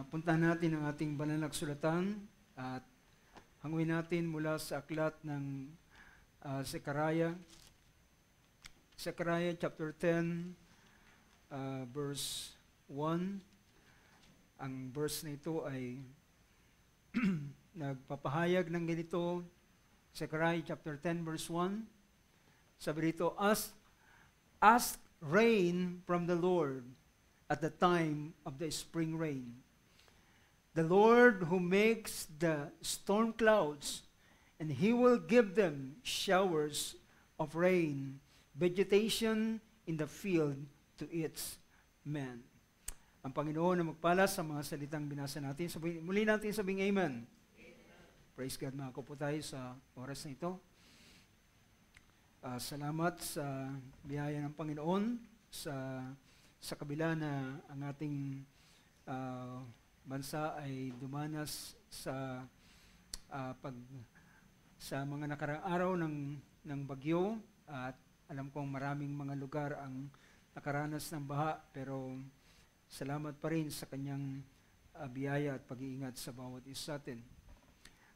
Puntahan natin ang ating banal na kasulatan at hanguin natin mula sa aklat ng Zechariah. Zechariah chapter 10, verse 1. Ang verse na ito ay nagpapahayag ng ganito. Zechariah chapter 10, verse 1. Sabi rito, Ask rain from the Lord at the time of the spring rain. The Lord who makes the storm clouds, and He will give them showers of rain, vegetation in the field to its men. Ang Panginoon na magpala sa mga salitang binasa natin. Muli natin sabing Amen. Praise God, mga po tayo sa oras na ito. Salamat sa biyaya ng Panginoon sa kabila na ang ating bansa ay dumanas sa mga nakaraang araw ng bagyo, at alam kong maraming mga lugar ang nakaranas ng baha, pero salamat pa rin sa kanyang biyaya at pag-iingat sa bawat isa atin.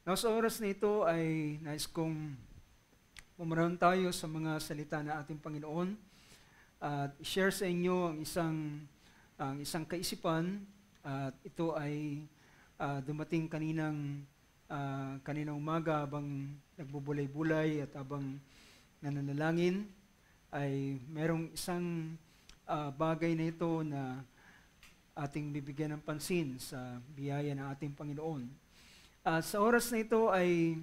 Now, sa oras na ito ay nais kong pumaraan tayo sa mga salita na ating Panginoon at share sa inyo ang isang kaisipan, at ito ay dumating kaninang umaga habang nagbubulay-bulay at habang nananalangin, ay merong isang bagay na ito na ating bibigyan ng pansin sa biyaya ng ating Panginoon. Sa oras na ito ay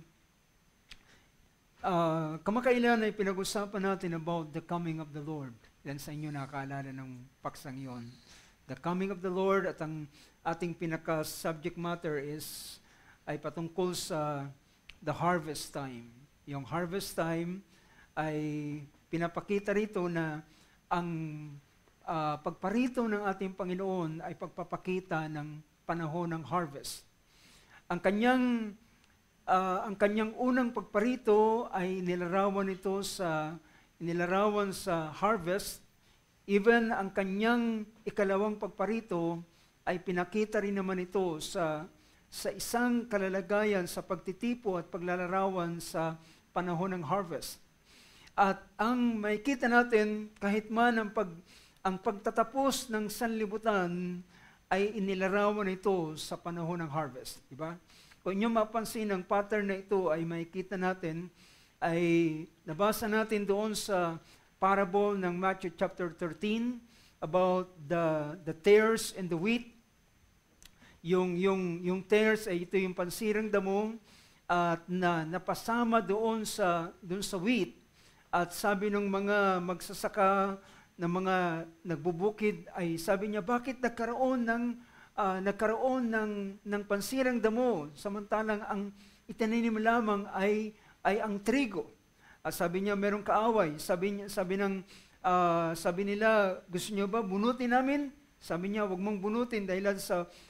kamakailan ay pinag-usapan natin about the coming of the Lord. Yan sa inyo nakakaalala ng paksang yon. The coming of the Lord, at ang ating pinaka-subject matter ay patungkol sa the harvest time. Yung harvest time ay pinapakita rito na ang pagparito ng ating Panginoon ay pagpapakita ng panahon ng harvest. Ang kanyang unang pagparito ay nilarawan sa harvest. Even ang kanyang ikalawang pagparito ay pinakita rin naman ito sa isang kalalagayan sa pagtitipo at paglalarawan sa panahon ng harvest. At ang makikita natin, kahit man ang pagtatapos ng sanlibutan ay inilarawan ito sa panahon ng harvest. Diba? Kung inyo mapansin, ang pattern na ito ay makikita natin, ay nabasa natin doon sa parable ng Matthew chapter 13 about the tares and the wheat. Yung tares ay ito yung pansirang damo at napasama doon sa wheat. At sabi ng mga magsasaka, ng mga nagbubukid, ay sabi niya, bakit nagkaroon ng pansirang damo samantalang ang itinanim lamang ay ang trigo? At sabi niya, merong kaaway. Sabi nila, gusto niyo ba bunutin namin? Sabi niya, wag mong bunutin dahil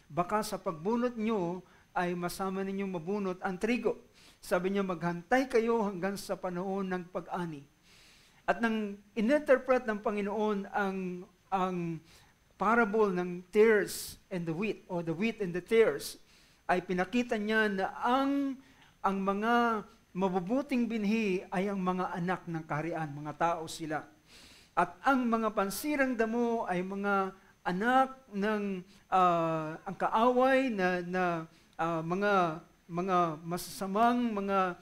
baka sa pagbunot niyo ay masama ninyong mabunot ang trigo. Sabi niya, maghantay kayo hanggang sa panahon ng pag-ani. At nang ininterpret ng Panginoon ang parable ng tares and the wheat, or the wheat and the tares, ay pinakita niya na ang mga mabubuting binhi ay ang mga anak ng kaharian, mga tao sila. At ang mga pansirang damo ay mga anak ng ang kaaway na mga masasamang mga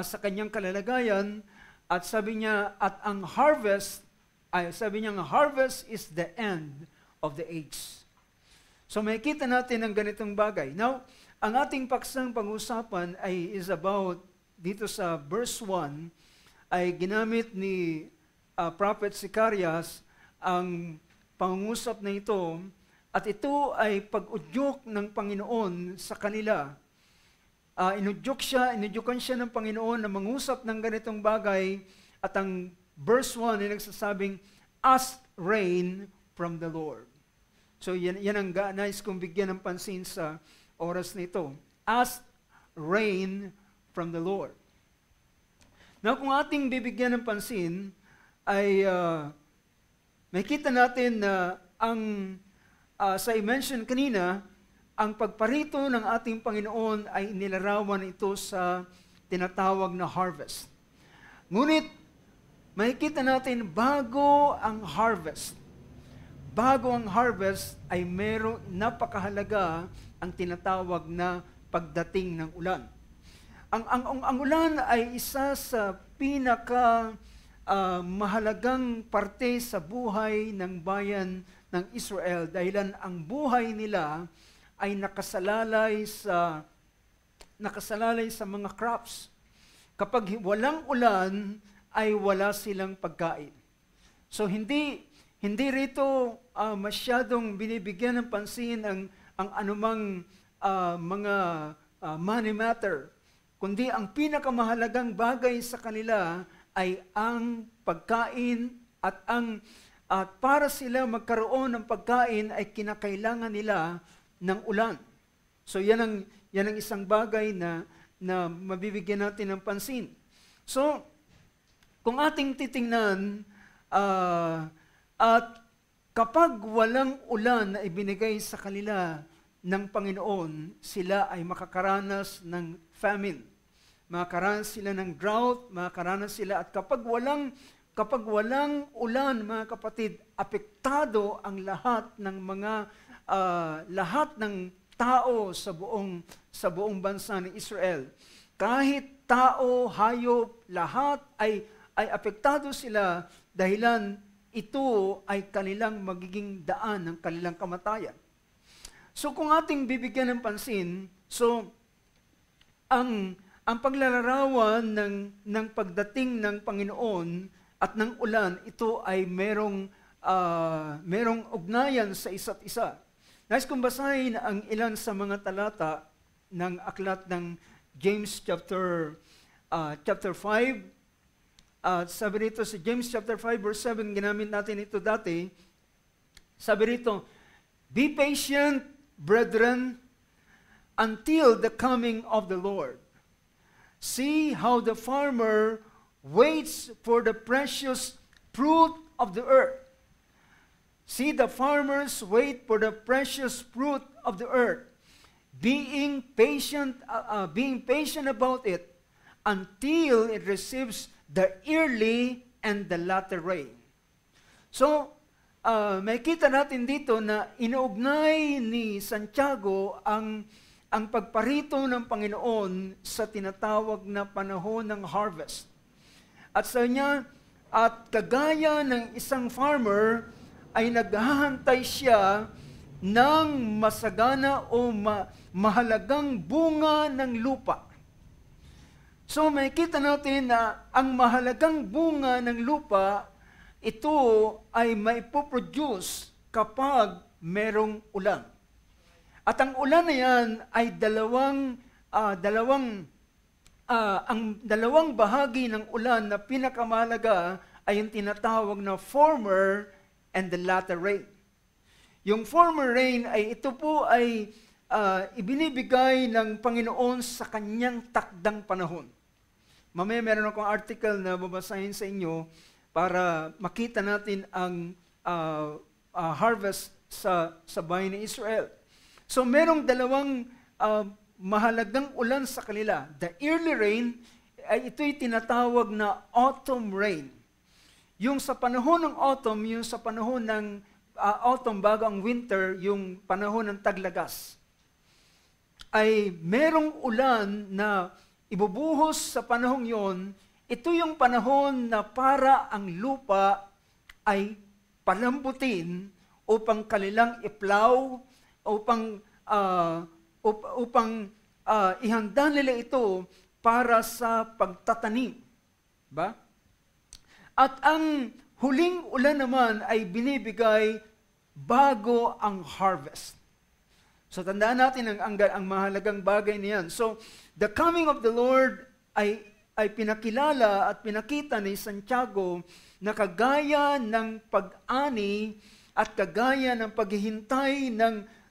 sa kanyang kalalagayan. At sabi niya, at ang harvest, sabi niya, ang harvest is the end of the age. So makikita natin ang ganitong bagay. Now, ang ating paksang pag-usapan is about, dito sa verse 1, ay ginamit ni Prophet Zechariah ang pangungusap na ito, at ito ay pag-udyok ng Panginoon sa kanila. Inudyukan siya ng Panginoon na mangusap ng ganitong bagay, at ang verse 1 ay nagsasabing, ask rain from the Lord. So yan ang nais kong bigyan ng pansin sa oras na ito. Ask rain from the Lord. Now, kung ating bibigyan ng pansin, ay makita natin na sa i-mention kanina, ang pagparito ng ating Panginoon ay nilarawan ito sa tinatawag na harvest. Ngunit, makikita natin bago ang harvest ay merong napakahalaga ang tinatawag na pagdating ng ulan. Ang ulan ay isa sa mahalagang parte sa buhay ng bayan ng Israel dahilan ang buhay nila ay nakasalalay sa mga crops. Kapag walang ulan, ay wala silang pagkain. So hindi rito masyadong binibigyan ng pansin ang anumang mga money matter, kundi ang pinakamahalagang bagay sa kanila ay ang pagkain at para sila magkaroon ng pagkain ay kinakailangan nila ng ulan. So yan ang isang bagay na mabibigyan natin ng pansin. So kung ating titingnan at kapag walang ulan na ibinigay sa kanila ng Panginoon, sila ay makakaranas ng famine. Makakaranas sila ng drought, makakaranas sila at kapag walang ulan, mga kapatid, apektado ang lahat ng tao sa buong bansa ng Israel. Kahit tao, hayop, lahat ay apektado sila dahilan ito ay kanilang magiging daan ng kanilang kamatayan. So kung ating bibigyan ng pansin, ang paglalarawan ng pagdating ng Panginoon at ng ulan, ito ay merong ugnayan sa isa't isa. Nais kong basahin ang ilan sa mga talata ng aklat ng James chapter 5. Sabi rito sa James chapter 5 verse 7, ginamit natin ito dati. Sabi rito, "Be patient, brethren, until the coming of the Lord. See how the farmer waits for the precious fruit of the earth. See the farmers wait for the precious fruit of the earth, being patient about it until it receives the early and the latter rain." So, makita natin dito na inuugnay ni Santiago ang pagparito ng Panginoon sa tinatawag na panahon ng harvest. At sa niya, at kagaya ng isang farmer, ay naghahantay siya ng masagana o mahalagang bunga ng lupa. So makikita natin na ang mahalagang bunga ng lupa, ito ay maipoproduce kapag merong ulan. At ang ulan na yan ay ang dalawang bahagi ng ulan na pinakamahalaga ay yung tinatawag na former and the latter rain. Yung former rain ay ito po ay ibinibigay ng Panginoon sa kanyang takdang panahon. Mamaya meron akong article na babasahin sa inyo para makita natin ang harvest sa bayan ng Israel. So merong dalawang mahalagang ulan sa kanila. The early rain, ay ito'y tinatawag na autumn rain. Yung sa panahon ng autumn, yung sa panahon ng autumn bago ang winter, yung panahon ng taglagas, ay merong ulan na ibubuhos sa panahong yon. Ito yung panahon na para ang lupa ay palambutin upang kanilang iplaw, upang ihanda nila ito para sa pagtatanim. Ba? At ang huling ulan naman ay binibigay bago ang harvest. So tandaan natin ang mahalagang bagay niyan. So the coming of the Lord ay pinakilala at pinakita ni Santiago na kagaya ng pag-ani at kagaya ng paghihintay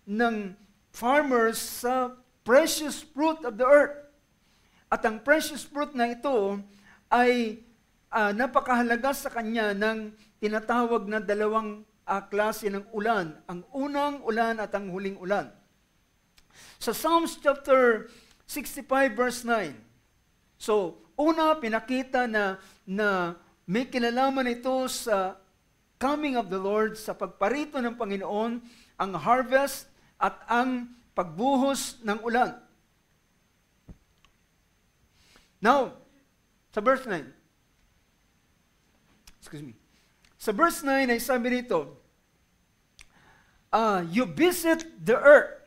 ng farmers sa precious fruit of the earth. At ang precious fruit na ito ay napakahalaga sa kanya ng tinatawag na dalawang klase ng ulan, ang unang ulan at ang huling ulan. Sa Psalms chapter 65 verse 9, so una pinakita na may kinalaman ito sa coming of the Lord, sa pagparito ng Panginoon, ang harvest at ang pagbuhos ng ulan. Now, sa verse 9, sa verse 9 ay sabi rito, you visit the earth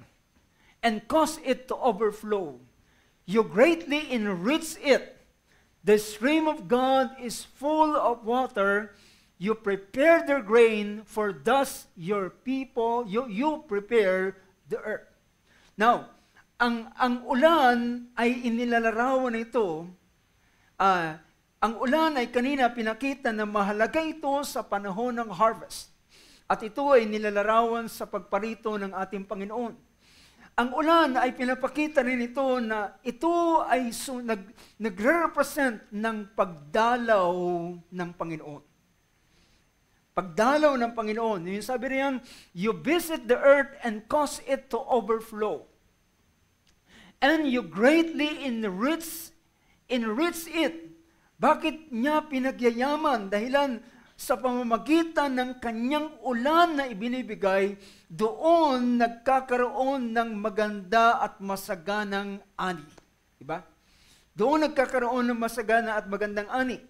and cause it to overflow. You greatly enrich it. The stream of God is full of water. You prepare their grain, for thus your people, you prepare the earth. Now, ang ulan ay inilalarawan ito. Ang ulan ay kanina pinakita na mahalaga ito sa panahon ng harvest. At ito ay nilalarawan sa pagparito ng ating Panginoon. Ang ulan ay pinapakita rin ito na ito ay nagre-represent ng pagdalaw ng Panginoon. Pagdalaw ng Panginoon. Yung sabi riyan, you visit the earth and cause it to overflow. And you greatly enrich it. Bakit niya pinagyayaman? Dahilan sa pamamagitan ng kanyang ulan na ibinibigay, doon nagkakaroon ng maganda at masaganang ani. Diba? Doon nagkakaroon ng masagana at magandang ani.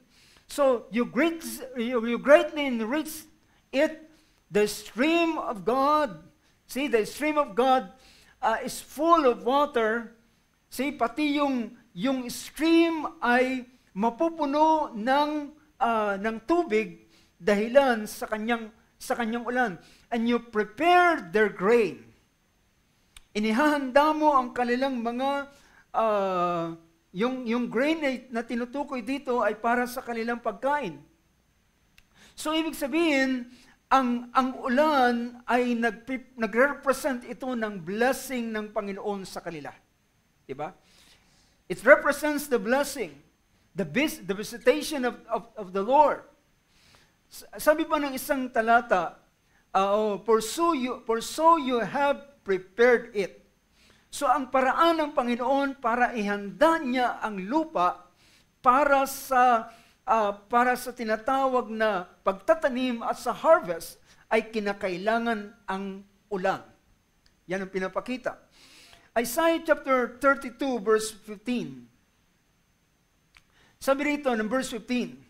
So, you greatly enrich it, the stream of God. See, the stream of God is full of water. See, pati yung stream ay mapupuno ng tubig dahilan sa kanyang ulan. And you prepare their grain. Inihahanda mo ang kanilang mga yung grain na tinutukoy dito ay para sa kanilang pagkain. So, ibig sabihin, ang ulan ay nagre-represent ito ng blessing ng Panginoon sa kanila. Diba? It represents the blessing, the visitation of the Lord. Sabi pa ng isang talata, for so you have prepared it. So ang paraan ng Panginoon para ihanda niya ang lupa para sa tinatawag na pagtatanim at sa harvest ay kinakailangan ang ulan. Yan ang pinapakita. Isaiah chapter 32 verse 15. Sabi rito ng verse 15.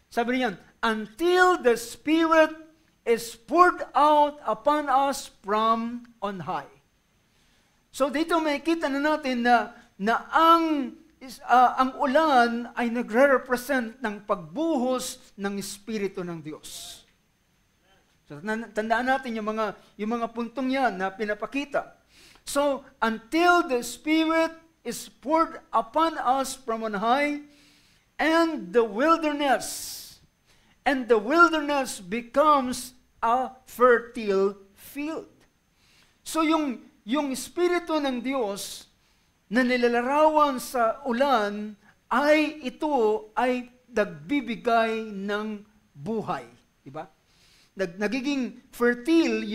Sabi niyan, until the Spirit is poured out upon us from on high. So dito makikita na natin na ang ulan ay nagre-represent ng pagbuhos ng Espiritu ng Diyos. So tandaan natin yung mga puntong yan na pinapakita. So until the Spirit is poured upon us from on high, and the wilderness becomes a fertile field. So yung Espiritu ng Diyos na nilalarawan sa ulan ito ay nagbibigay ng buhay, di ba? Nagiging fertile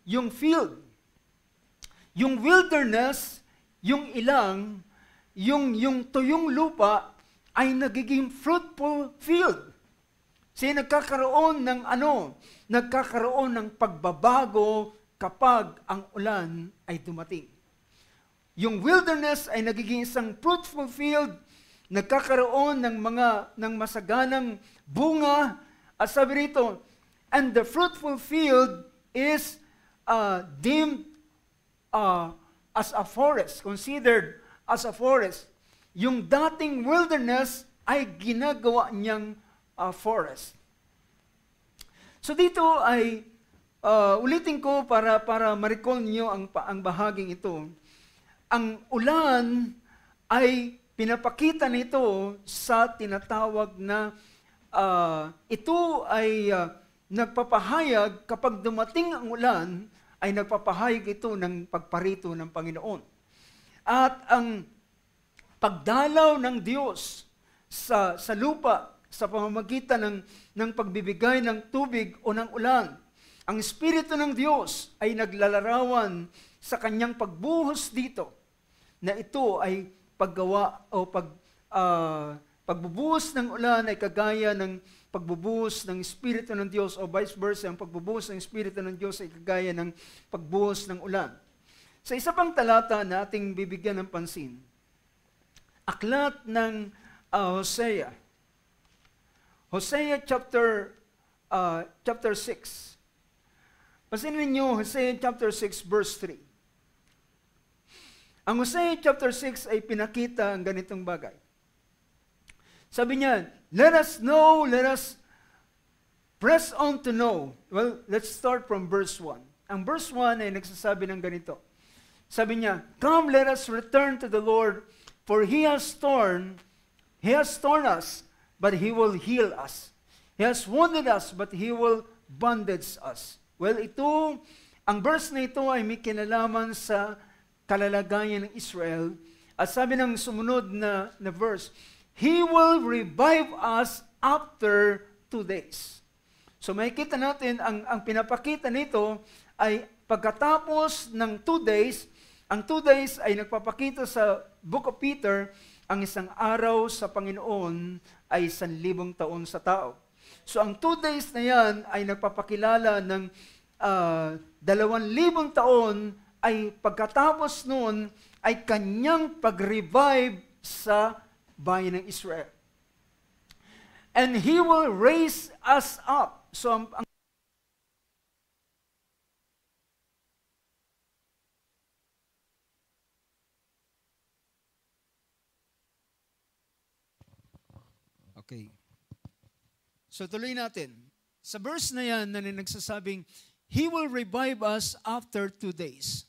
yung field. Yung wilderness, yung ilang, yung tuyong lupa ay nagiging fruitful field. Kasi nagkakaroon ng pagbabago kapag ang ulan ay dumating. Yung wilderness ay nagiging isang fruitful field, nagkakaroon ng masaganang bunga, at sabi rito, and the fruitful field is deemed as a forest, considered as a forest. Yung dating wilderness ay ginagawa niyang forest. So dito ay ulitin ko para ma-recall niyo ang bahaging ito. Ang ulan ay pinapakita nito sa tinatawag na ito ay nagpapahayag kapag dumating ang ulan ay nagpapahayag ito ng pagparito ng Panginoon. At ang pagdalaw ng Diyos sa lupa sa pamamagitan ng pagbibigay ng tubig o ng ulan Ang Espiritu ng Diyos ay naglalarawan sa kanyang pagbuhos dito na ito ay paggawa o pagbubuhos ng ulan ay kagaya ng pagbubuhos ng Espiritu ng Diyos o vice versa, ang pagbubuhos ng Espiritu ng Diyos ay kagaya ng pagbuhos ng ulan. Sa isa pang talata na ating bibigyan ng pansin, aklat ng Hosea. Hosea chapter 6. Pansinin niyo, Hosea chapter 6 verse 3. Ang Hosea chapter 6 ay pinakita ang ganitong bagay. Sabi niya, let us know, let us press on to know. Well, let's start from verse 1. Ang verse 1 ay nagsasabi ng ganito. Sabi niya, come, let us return to the Lord, for He has torn us, but He will heal us. He has wounded us, but He will bandage us. Well, ang verse na ito ay may kinalaman sa kalalagayan ng Israel. At sabi ng sumunod na verse, He will revive us after 2 days. So makikita natin, ang pinapakita nito ay pagkatapos ng 2 days, ang 2 days ay nagpapakita sa Book of Peter, ang isang araw sa Panginoon ay 1,000 taon sa tao. So ang 2 days na yan ay nagpapakilala ng 2,000 taon ay pagkatapos noon ay kanyang pag-revive sa bayan ng Israel. And He will raise us up. So okay. So tuloy natin. Sa verse na yan na nagsasabing, He will revive us after 2 days.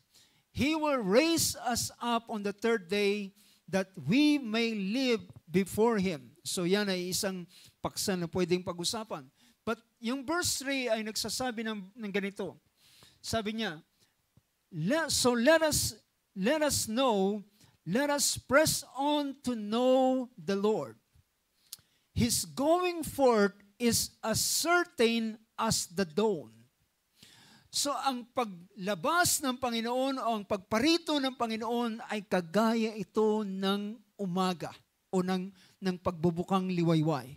He will raise us up on the 3rd day that we may live before Him. So yan ay isang paksa na pwedeng pag-usapan. But yung verse 3 ay nagsasabi ng ganito. Sabi niya, so let us know, let us press on to know the Lord. His going forth is as certain as the dawn. So ang paglabas ng Panginoon o ang pagparito ng Panginoon ay kagaya ito ng umaga o ng pagbubukang liwayway.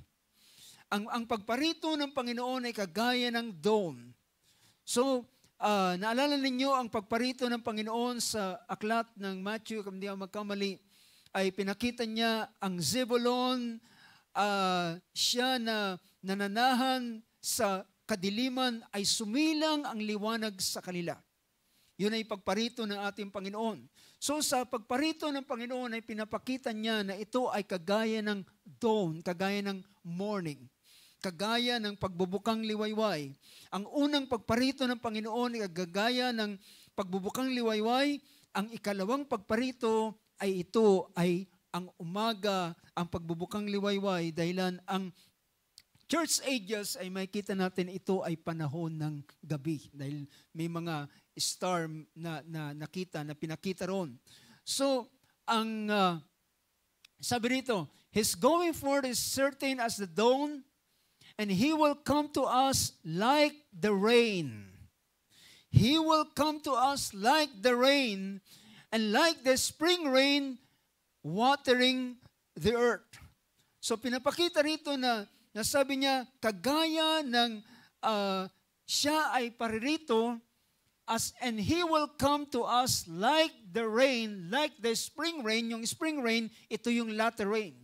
Ang pagparito ng Panginoon ay kagaya ng dawn. So naalala ninyo ang pagparito ng Panginoon sa aklat ng Matthew, kung hindi ako magkamali, ay pinakita niya ang Zebulon, siya na nananahan sa kadiliman ay sumilang ang liwanag sa kanila. Yun ay pagparito ng ating Panginoon. So sa pagparito ng Panginoon ay pinapakita niya na ito ay kagaya ng dawn, kagaya ng morning, kagaya ng pagbubukang liwayway. Ang unang pagparito ng Panginoon ay kagaya ng pagbubukang liwayway. Ang ikalawang pagparito ay ito ay ang umaga, ang pagbubukang liwayway, dahilan ang church ages ay makikita natin ito ay panahon ng gabi dahil may mga star na nakita, na pinakita roon. So, ang sabi rito, His going forth is certain as the dawn, and He will come to us like the rain. He will come to us like the rain, and like the spring rain, watering the earth. So, pinapakita rito na sabi niya, kagaya ng siya ay paririto, and He will come to us like the rain, like the spring rain. Yung spring rain, ito yung latter rain.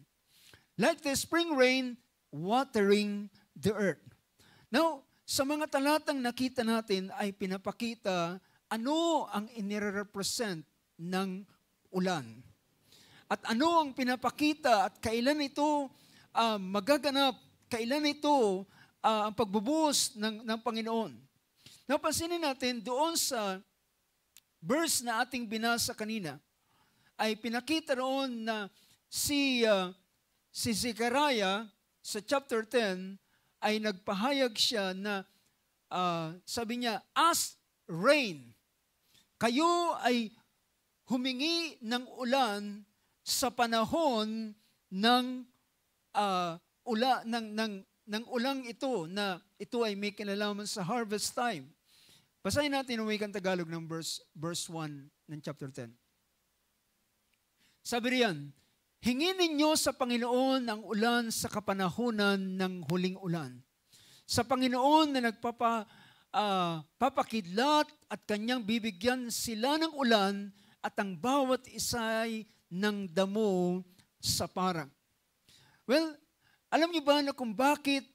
Like the spring rain, watering the earth. Now, sa mga talatang nakita natin ay pinapakita ano ang inirepresent ng ulan. At ano ang pinapakita at kailan ito magaganap, kailan ito ang pagbubuhos ng Panginoon. Napansinin natin doon sa verse na ating binasa kanina, ay pinakita roon na si Zechariah sa chapter 10 ay nagpahayag siya na sabi niya, as rain, kayo ay humingi ng ulan sa panahon ng ulang ito na ito ay may kinalaman sa harvest time. Basahin natin ang wikang Tagalog ng verse 1 ng chapter 10. Sabi riyan, hingin ninyo sa Panginoon ang ulan sa kapanahunan ng huling ulan. Sa Panginoon na papakidlat at kanyang bibigyan sila ng ulan at ang bawat isa'y ng damo sa parang. Well, alam niyo ba na kung bakit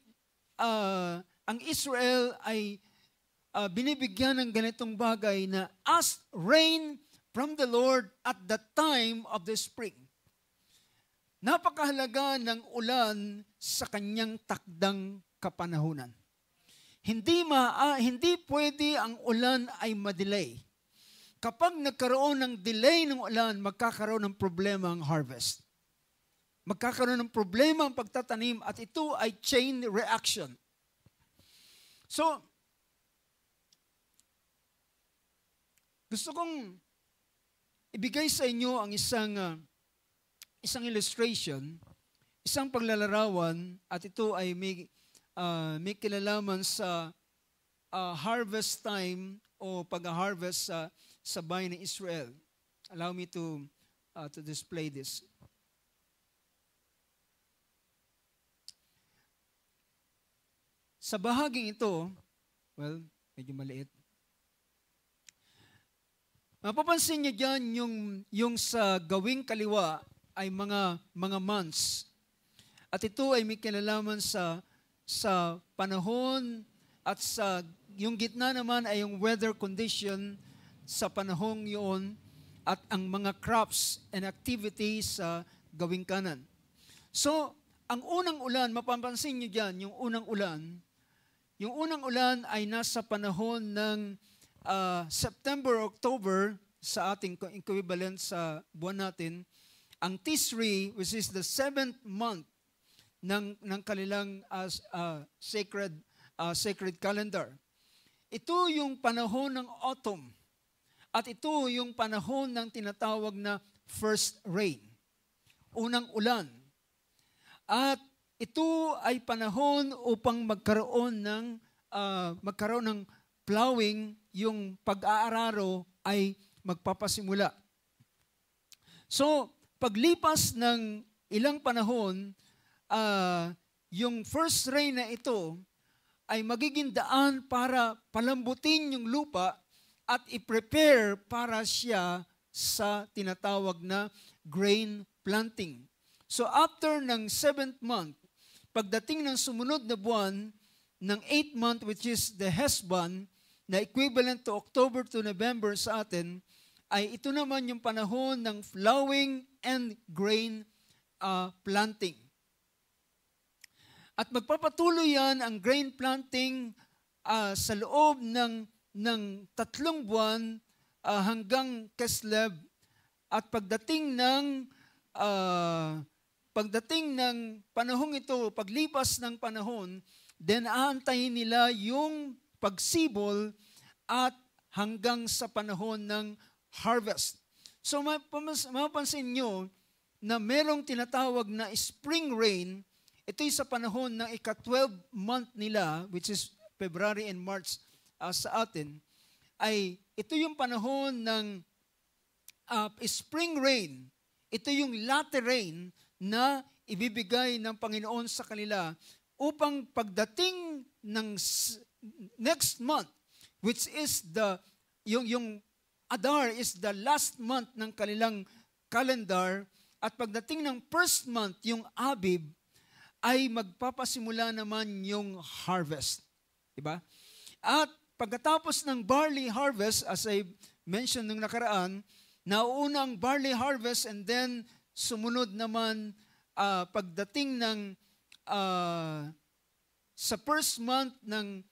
ang Israel ay binibigyan ng ganitong bagay na ask rain from the Lord at the time of the spring. Napakahalaga ng ulan sa kanyang takdang kapanahunan. Hindi pwede ang ulan ay ma-delay. Kapag nagkaroon ng delay ng ulan, magkakaroon ng problema ang harvest. Magkakaroon ng problema ang pagtatanim at ito ay chain reaction. So, gusto kong ibigay sa inyo ang isang illustration, isang paglalarawan, at ito ay may kinalaman sa harvest time o pag-harvest sa bayan ng Israel. Allow me to display this. Sa bahaging ito, well, medyo maliit. Mapapansin niyo dyan yung sa gawing kaliwa ay mga months. At ito ay may kinalaman sa panahon at sa yung gitna naman ay yung weather condition sa panahong yun at ang mga crops and activities sa gawing kanan. So, ang unang ulan, mapapansin niyo dyan, yung unang ulan ay nasa panahon ng September, October, sa ating equivalent sa buwan natin, ang Tisri, which is the 7th month ng kanilang sacred calendar. Ito yung panahon ng autumn. At ito yung panahon ng tinatawag na first rain, unang ulan. At ito ay panahon upang magkaroon ng plowing, yung pag-aararo ay magpapasimula. So, paglipas ng ilang panahon, yung first rain na ito ay magiging daan para palambutin yung lupa at i-prepare para siya sa tinatawag na grain planting. So, after ng 7th month, pagdating ng sumunod na buwan, ng 8th month, which is the Hesban, na equivalent to October to November sa atin, ay ito naman yung panahon ng plowing and grain planting. At magpapatuloy yan ang grain planting sa loob ng 3 buwan hanggang Kislev. At pagdating ng panahong ito, paglipas ng panahon, then aantayin nila yung pagsibol at hanggang sa panahon ng harvest. So mapapansin nyo na merong tinatawag na spring rain. Ito'y sa panahon ng ika-12 month nila, which is February and March sa atin, ay ito yung panahon ng spring rain. Ito yung latter rain na ibibigay ng Panginoon sa kanila upang pagdating ng next month, which is yung Adar is the last month ng kanilang calendar, at pagdating ng first month, yung Abib, ay magpapasimula naman yung harvest. Diba? At pagkatapos ng barley harvest, as I mentioned nung nakaraan, nauuna ang barley harvest and then sumunod naman pagdating ng sa first month ng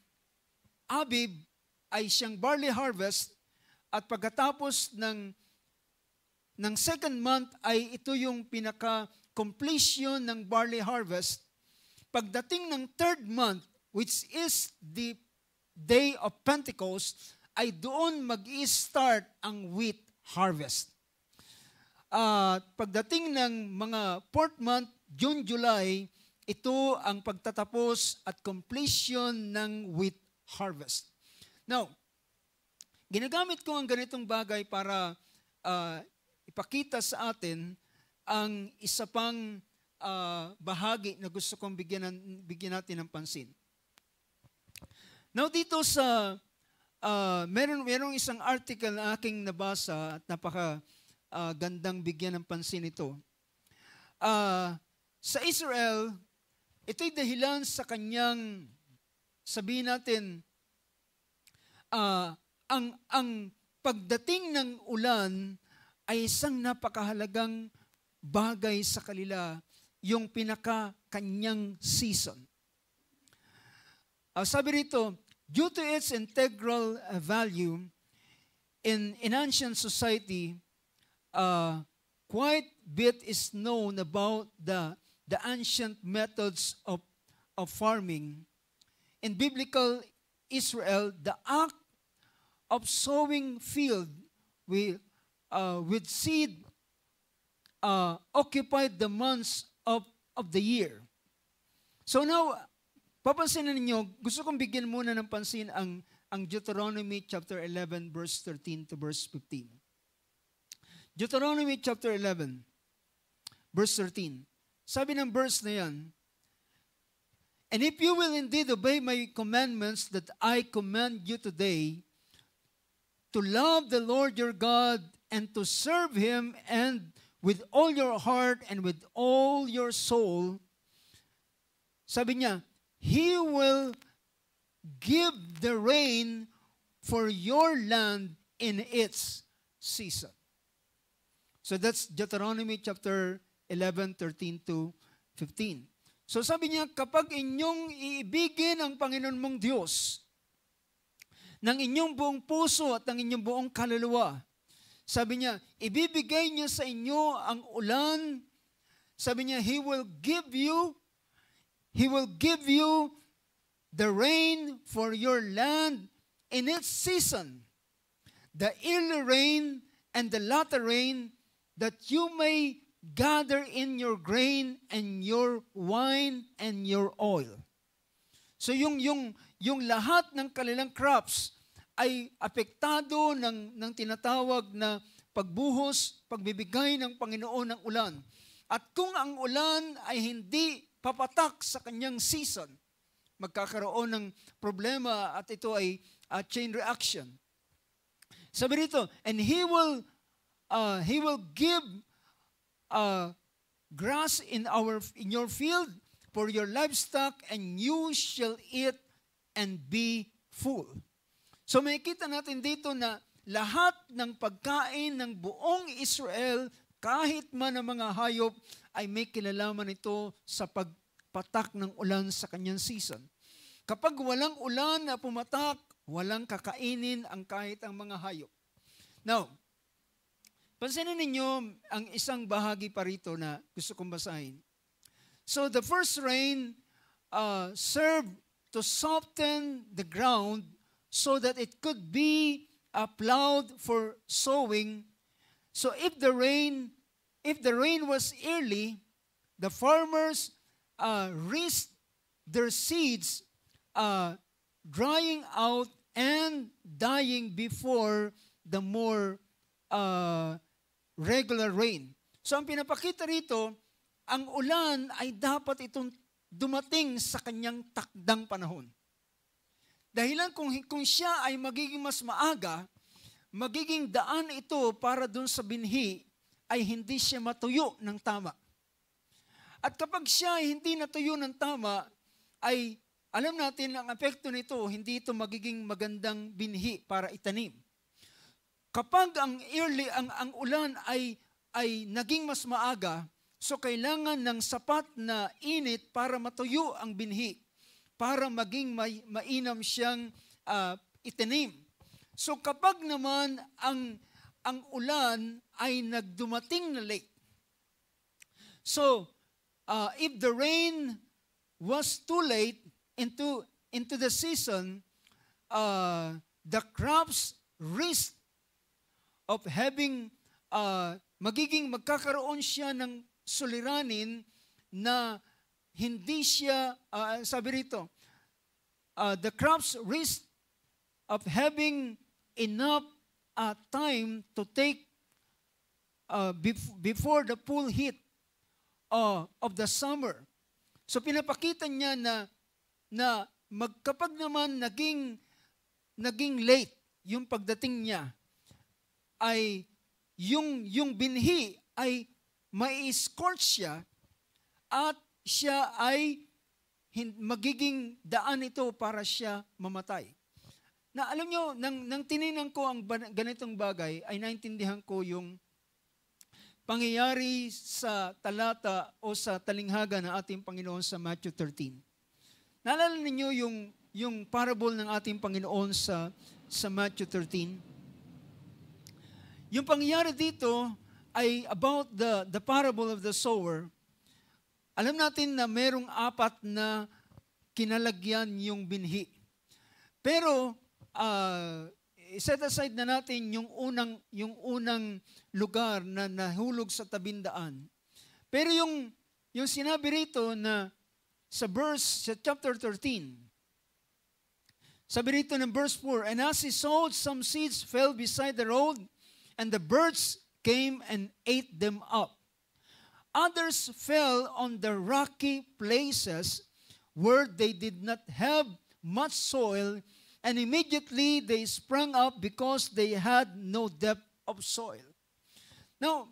Abib ay siyang barley harvest, at pagkatapos ng second month ay ito yung pinaka-completion ng barley harvest. Pagdating ng third month, which is the day of Pentecost, ay doon mag-i-start ang wheat harvest. Pagdating ng mga fourth month, June, July, ito ang pagtatapos at completion ng wheat harvest. Now, Ginagamit ko ang ganitong bagay para ipakita sa atin ang isa pang bahagi na gusto kong bigyan natin ng pansin. Now dito sa merong isang article na aking nabasa at gandang bigyan ng pansin ito. Sa Israel, ito'y dahilan sa kanyang, sabihin natin, ang pagdating ng ulan ay isang napakahalagang bagay sa kanila, yung pinaka-kanyang season. Sabi rito, due to its integral value in ancient society, quite bit is known about the ancient methods of farming. In biblical Israel, the act of sowing field with seed occupied the months of the year. So now, papansinin ninyo, gusto kong bigyan muna ng pansin ang Deuteronomy chapter 11 verse 13 to verse 15. Deuteronomy chapter 11 verse 13. Sabi ng verse na yan, and if you will indeed obey my commandments that I command you today, to love the Lord your God and to serve Him and with all your heart and with all your soul, sabi niya, He will give the rain for your land in its season. So that's Deuteronomy chapter 11, 13 to 15. So sabi niya, kapag inyong iibigin ang Panginoon mong Diyos ng inyong buong puso at ng inyong buong kaluluwa, sabi niya, ibibigay niya sa inyo ang ulan. Sabi niya, He will give you the rain for your land in its season, the early rain and the latter rain, that you may gather in your grain and your wine and your oil. So yung lahat ng kanilang crops ay apektado ng tinatawag na pagbuhos, pagbibigay ng Panginoon ng ulan. At kung ang ulan ay hindi papatak sa kanyang season, magkakaroon ng problema at ito ay chain reaction. Sabi rito, and He will give grass in your field for your livestock, and you shall eat and be full. So makikita natin dito na lahat ng pagkain ng buong Israel, kahit man ang mga hayop, ay may kinalaman ito sa pagpatak ng ulan sa kanyang season. Kapag walang ulan na pumatak, walang kakainin ang kahit ang mga hayop. Now, pansinin ninyo ang isang bahagi pa rito na gusto kong basahin. So the first rain served to soften the ground so that it could be plowed for sowing. So if the rain was early, the farmers risked their seeds drying out and dying before the more regular rain. So ang pinapakita rito, ang ulan ay dapat itong dumating sa kanyang takdang panahon. Dahilan kung siya ay magiging mas maaga, magiging daan ito para dun sa binhi ay hindi siya matuyo ng tama. At kapag siya ay hindi natuyo ng tama, ay alam natin ang epekto nito, hindi ito magiging magandang binhi para itanim. Kapag ang ulan ay naging mas maaga, so kailangan ng sapat na init para matuyo ang binhi, para maging mainam siyang itanim. So kapag naman ang ulan ay nagdumating na late, so if the rain was too late into the season, the crops risk of having magkakaroon siya ng suliranin na hindi siya, sabi rito, the crops risk of having enough time to take before the full heat of the summer. So pinapakita niya na kapag naman naging late yung pagdating niya, ay yung binhi ay mai-scorch siya at siya ay magiging daan ito para siya mamatay. Na alam nyo, nang tinignan ko ang ganitong bagay, ay naintindihan ko yung pangyayari sa talata o sa talinghaga ng ating Panginoon sa Matthew 13. Naalala ninyo yung parable ng ating Panginoon sa Matthew 13? Yung pangyayari dito ay about the parable of the sower. Alam natin na merong 4 na kinalagyan yung binhi. Pero set aside na natin yung unang lugar na nahulog sa tabindaan. Pero yung sinabi rito na sa chapter 13, sabi rito ng verse 4, "And as he sowed, some seeds fell beside the road, and the birds came and ate them up. Others fell on the rocky places where they did not have much soil, and immediately they sprang up because they had no depth of soil." Now,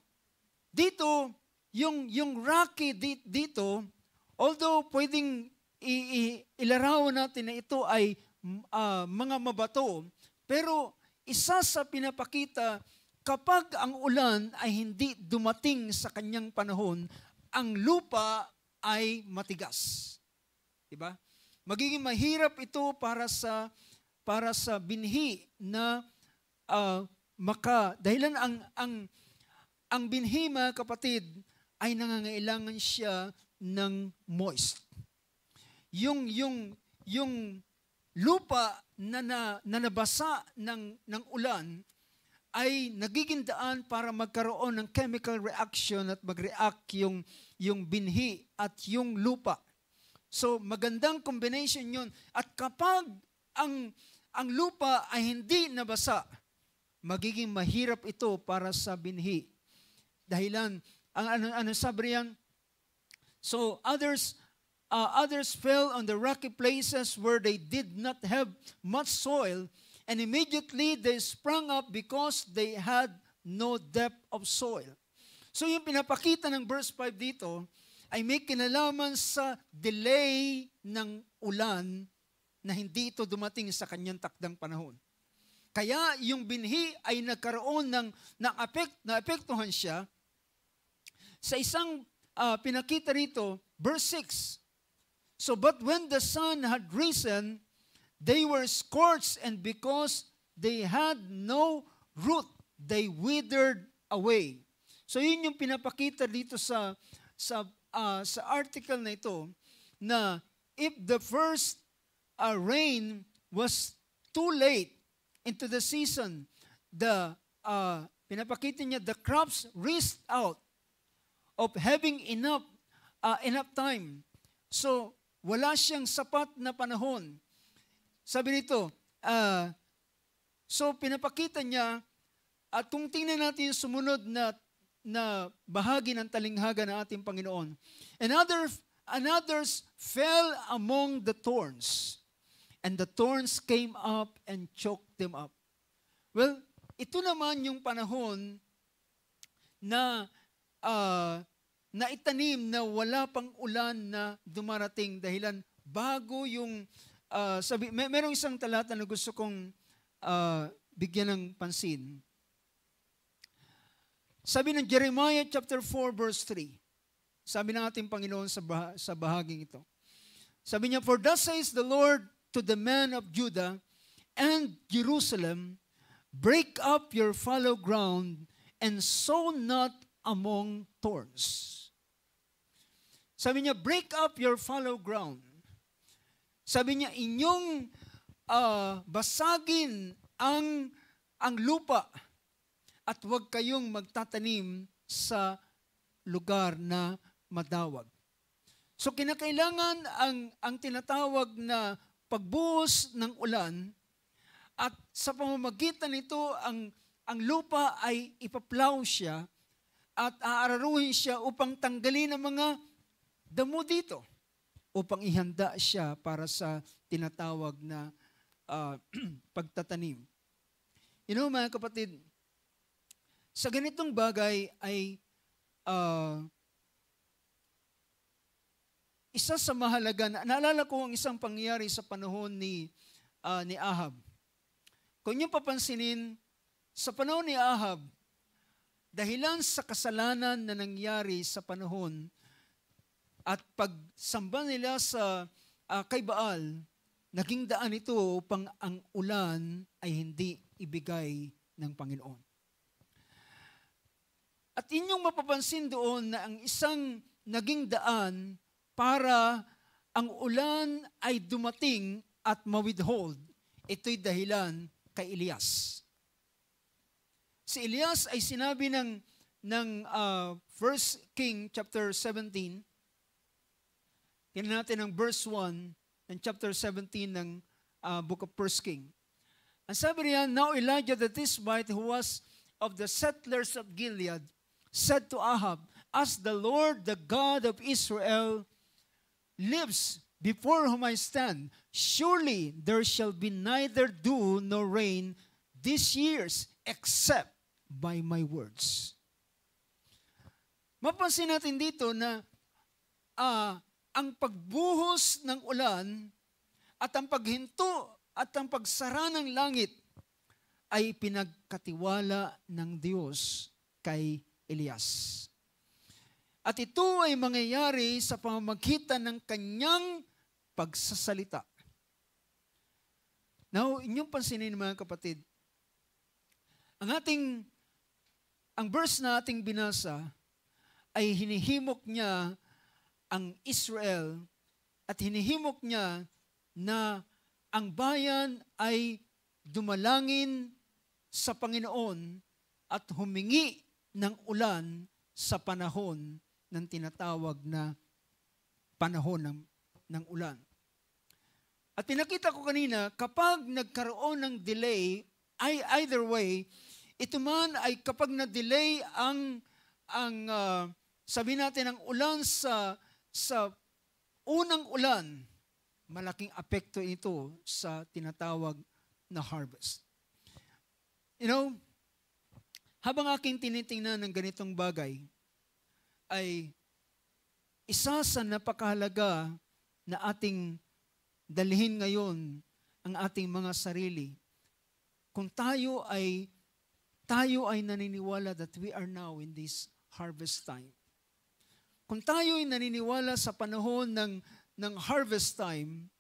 dito, yung rocky dito, although pwedeng ilarawan natin na ito ay mga mabato, pero isa sa pinapakita, kapag ang ulan ay hindi dumating sa kanyang panahon, ang lupa ay matigas. Diba? Magiging mahirap ito para sa binhi na dahilan ang binhi, mga kapatid, ay nangangailangan siya ng moist. Yung lupa na nabasa ng ulan ay nagiging daan para magkaroon ng chemical reaction at mag-react yung binhi at yung lupa. So magandang combination yun. At kapag ang lupa ay hindi nabasa, magiging mahirap ito para sa binhi. Dahilan, ano sabi yan? So others fell on the rocky places where they did not have much soil, and immediately they sprung up because they had no depth of soil. So yung pinapakita ng verse 5 dito ay may kinalaman sa delay ng ulan na hindi ito dumating sa kanyang takdang panahon. Kaya yung binhi ay nagkaroon naapektuhan siya sa isang pinakita rito, verse 6. "So but when the sun had risen, they were scorched, and because they had no root, they withered away." So yun yung pinapakita dito sa article na ito, na if the first rain was too late into the season, pinapakita niya, the crops risked out of having enough time. So wala siyang sapat na panahon. Sabi nito, so pinapakita niya, at kung tingnan natin yung sumunod na bahagi ng talinghaga ng ating Panginoon, and others fell among the thorns, and the thorns came up and choked them up. Well, ito naman yung panahon na itanim na wala pang ulan na dumarating, dahilan bago yung merong isang talata na gusto kong bigyan ng pansin. Sabi ng Jeremiah chapter 4 verse 3. Sabi ng ating Panginoon sa bahaging ito. Sabi niya, "For thus says the Lord to the men of Judah and Jerusalem, break up your fallow ground and sow not among thorns." Sabi niya, break up your fallow ground. Sabi niya, inyong basagin ang lupa at huwag kayong magtatanim sa lugar na madawag. So kinakailangan ang tinatawag na pagbuhos ng ulan At sa pamamagitan nito, ang lupa ay ipaplow siya at aararuhin siya upang tanggalin ang mga damo dito, upang ihanda siya para sa tinatawag na pagtatanim. You know, mga kapatid, sa ganitong bagay ay isa sa mahalaga, naalala ko ang isang pangyayari sa panahon ni Ahab. Kung niyo papansinin, sa panahon ni Ahab, dahilan sa kasalanan na nangyari sa panahon at pagsamba nila sa kay Baal, naging daan ito upang ang ulan ay hindi ibigay ng Panginoon. At inyong mapapansin doon na ang isang naging daan para ang ulan ay dumating at ma-withhold, ito'y dahilan kay Elias. Si Elias ay sinabi ng 1 King chapter 17. Tingnan natin ang verse 1 ng chapter 17 ng book of 1 King. Ang sabi niya, "Now Elijah the Tishbite, who was of the settlers of Gilead, said to Ahab, As the Lord, the God of Israel, lives before whom I stand, surely there shall be neither dew nor rain these years except by my words." Mapansin natin dito na ang pagbuhos ng ulan at ang paghinto at ang pagsara ng langit ay pinagkatiwala ng Diyos kay Elias. At ito ay mangyayari sa pamamagitan ng kanyang pagsasalita. Now, inyong pansinin mga kapatid, ang verse na ating binasa ay hinihimok niya ang Israel at hinihimok niya na ang bayan ay dumalangin sa Panginoon at humingi ng ulan sa panahon ng tinatawag na panahon ng ulan. At pinakita ko kanina, kapag nagkaroon ng delay, ay either way, ito man ay kapag na-delay sabi natin ang ulan sa unang ulan, malaking apekto ito sa tinatawag na harvest. You know, habang aking tinitingnan ng ganitong bagay, ay isa sa napakahalaga na ating dalhin ngayon ang ating mga sarili. Kung tayo ay naniniwala that we are now in this harvest time. Kung tayo ay naniniwala sa panahon ng harvest time,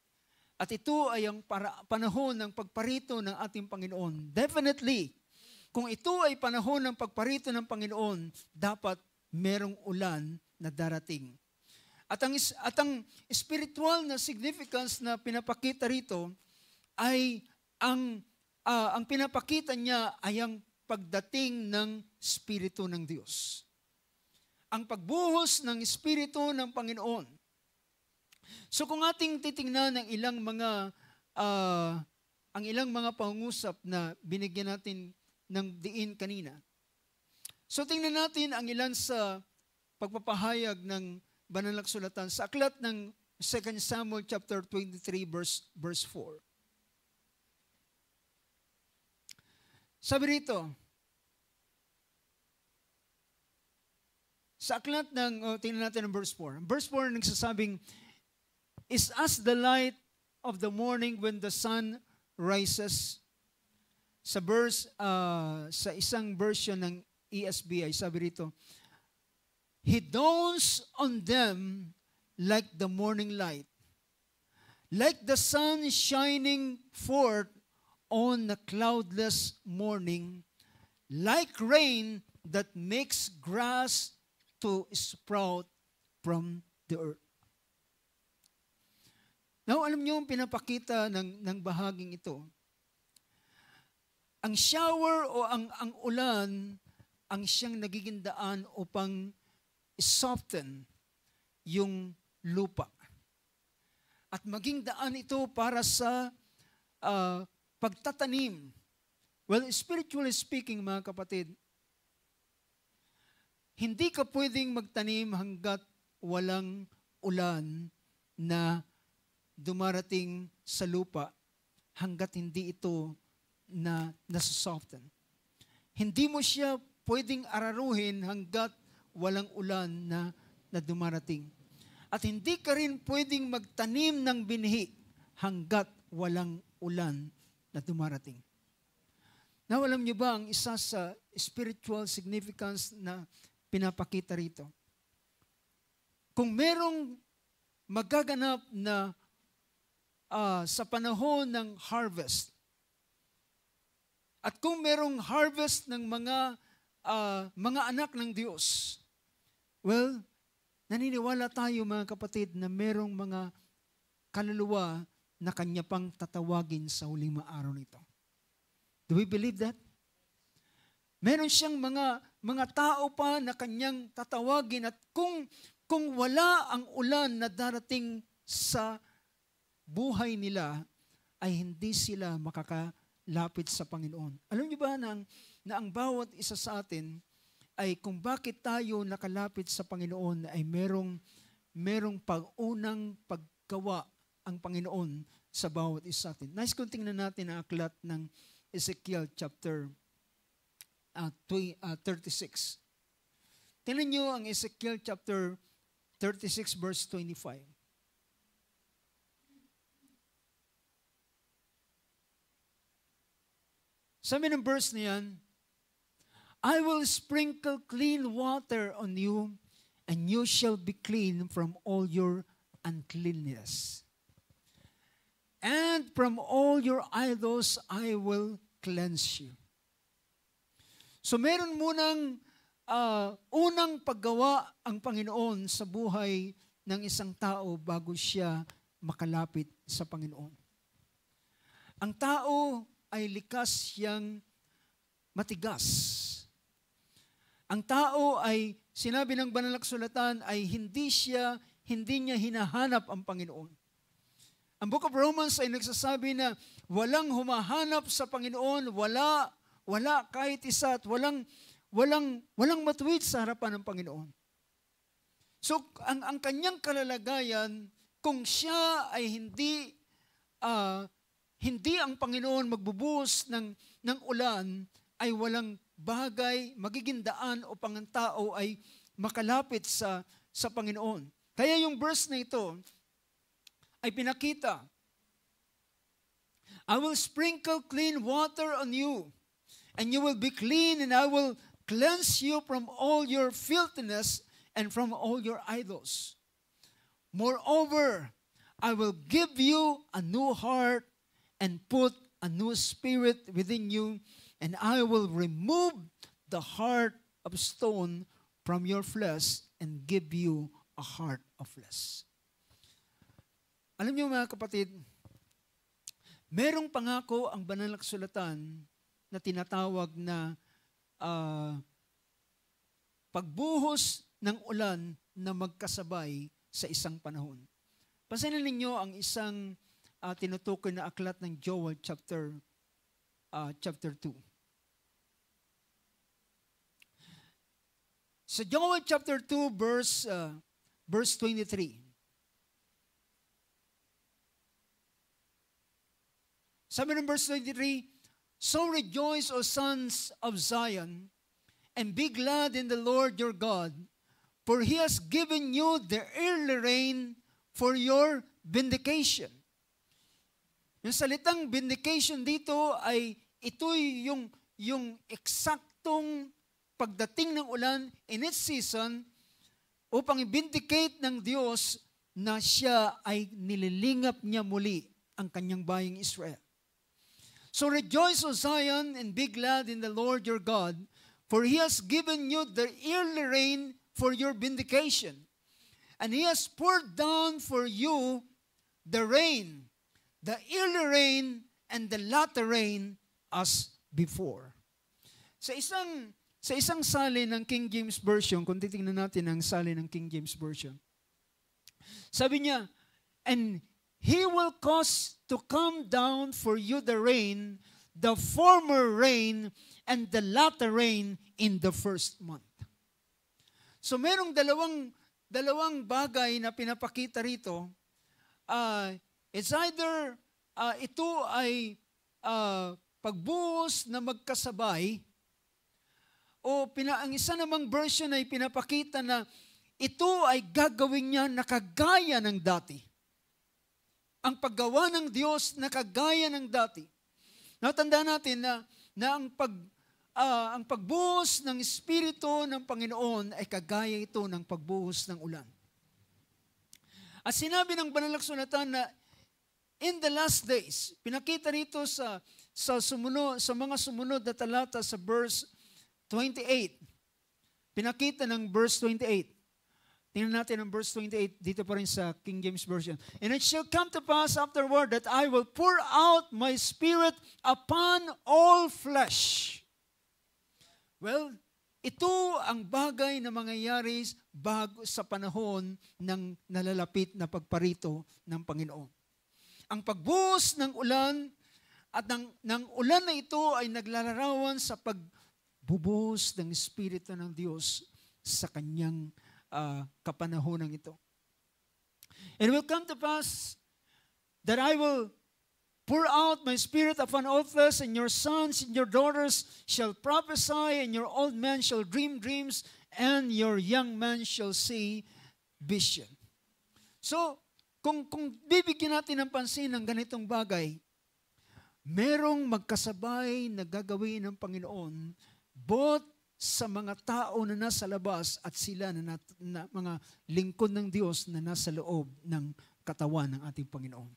at ito ay ang panahon ng pagparito ng ating Panginoon, definitely, kung ito ay panahon ng pagparito ng Panginoon, dapat merong ulan na darating. At ang spiritual na significance na pinapakita rito ay ang pinapakita niya ay ang pagdating ng Espiritu ng Diyos. Ang pagbuhos ng Espiritu ng Panginoon. So kung ating titingnan ang ilang mga pangungusap na binigyan natin ng diin kanina. So tingnan natin ang ilan sa pagpapahayag ng banal na kasulatan sa aklat ng 2 Samuel chapter 23 verse 4. Sabi rito, sa aklat tingnan natin ang verse 4. Verse 4 nagsasabing, "Is as the light of the morning when the sun rises." Sa isang version ng ESV ay sabi rito, "He dawns on them like the morning light, like the sun shining forth on a cloudless morning, like rain that makes grass to sprout from the earth." Now, alam niyo ang pinapakita ng bahaging ito. Ang shower o ang ulan ang siyang nagiging daan upang soften yung lupa. At maging daan ito para sa pagtatanim. Well, spiritually speaking, mga kapatid, hindi ka pwedeng magtanim hanggat walang ulan na dumarating sa lupa, hanggat hindi ito na nasosoften. Hindi mo siya pwedeng araruhin hanggat walang ulan na dumarating. At hindi ka rin pwedeng magtanim ng binhi hanggat walang ulan na dumarating. Now, alam niyo ba ang isa sa spiritual significance na pinapakita rito? Kung merong magaganap na sa panahon ng harvest, at kung merong harvest ng mga anak ng Diyos, well, naniniwala tayo mga kapatid na merong mga kaluluwa na kanya pang tatawagin sa huling mga araw nito. Do we believe that? Meron siyang mga tao pa na kanyang tatawagin, at kung wala ang ulan na darating sa buhay nila, ay hindi sila makakalapit sa Panginoon. Alam niyo ba na ang bawat isa sa atin ay kung bakit tayo nakalapit sa Panginoon ay merong pag-unang paggawa ang Panginoon sa bawat isa sa atin. Nice kung tingnan natin ang aklat ng Ezekiel chapter 36. Tingnan niyo ang Ezekiel chapter 36 verse 25. Sabi ng verse niyan, I will sprinkle clean water on you, and you shall be clean from all your uncleanness. And from all your idols I will cleanse you. So meron munang unang paggawa ang Panginoon sa buhay ng isang tao bago siya makalapit sa Panginoon. Ang tao ay likas siyang matigas. Ang tao ay, sinabi ng banal na kasulatan, ay hindi niya hinahanap ang Panginoon. Ang Book of Romans ay nagsasabi na walang humahanap sa Panginoon, wala kahit isa, at walang matuwid sa harapan ng Panginoon. So, ang kanyang kalalagayan, kung siya ay hindi ang Panginoon magbubuhos ng ulan, ay walang bagay, magiging daan upang ang tao ay makalapit sa Panginoon. Kaya yung verse na ito ay pinakita, I will sprinkle clean water on you, and you will be clean, and I will cleanse you from all your filthiness and from all your idols. Moreover, I will give you a new heart and put a new spirit within you, and I will remove the heart of stone from your flesh and give you a heart of flesh. Alam niyo mga kapatid, merong pangako ang banal na kasulatan na tinatawag na pagbuhos ng ulan na magkasabay sa isang panahon. Pansinin ninyo ang isang tinutukoy na aklat ng Joel chapter 2. Sa Joel chapter 2 verse 23. Sabi ng verse 23, So rejoice, O sons of Zion, and be glad in the Lord your God, for He has given you the early rain for your vindication. Yung salitang vindication dito ay ito'y yung eksaktong pagdating ng ulan in its season upang i-vindicate ng Diyos na siya ay nililingap niya muli ang kanyang bayang Israel. So rejoice, O Zion, and be glad in the Lord your God, for He has given you the early rain for your vindication, and He has poured down for you the rain, the early rain and the latter rain as before. Sa isang salin ng King James Version, kung titingnan natin ang salin ng King James Version, sabi niya, and He will cause to come down for you the rain, the former rain, and the latter rain in the first month. So merong dalawang bagay na pinapakita rito. It's either ito ay pagbuhos na magkasabay, o ang isa namang version ay pinapakita na ito ay gagawin niya na kagaya ng dati. Ang paggawa ng Diyos na kagaya ng dati. Natandaan natin na ang pagbuhos ng Espiritu ng Panginoon ay kagaya ito ng pagbuhos ng ulan. At sinabi ng Banal na Kasulatan na in the last days, pinakita rito sa mga sumunod na talata sa verse 28. Pinakita ng verse 28. Tingnan natin ang verse 28 dito pa rin sa King James Version. And it shall come to pass afterward that I will pour out my Spirit upon all flesh. Well, ito ang bagay na mangyayari bago sa panahon ng nalalapit na pagparito ng Panginoon. Ang pagbuhos ng ulan at ng ulan na ito ay naglalarawan sa pagbubuhos ng Espiritu ng Diyos sa kanyang kapanahonan ito. It will come to pass that I will pour out my Spirit upon all flesh, and your sons and your daughters shall prophesy, and your old men shall dream dreams, and your young men shall see vision. So, kung bibigyan natin ng pansin ng ganitong bagay, merong magkasabay na gagawin ng Panginoon, both sa mga tao na nasa labas at sila na mga lingkod ng Diyos na nasa loob ng katawan ng ating Panginoon.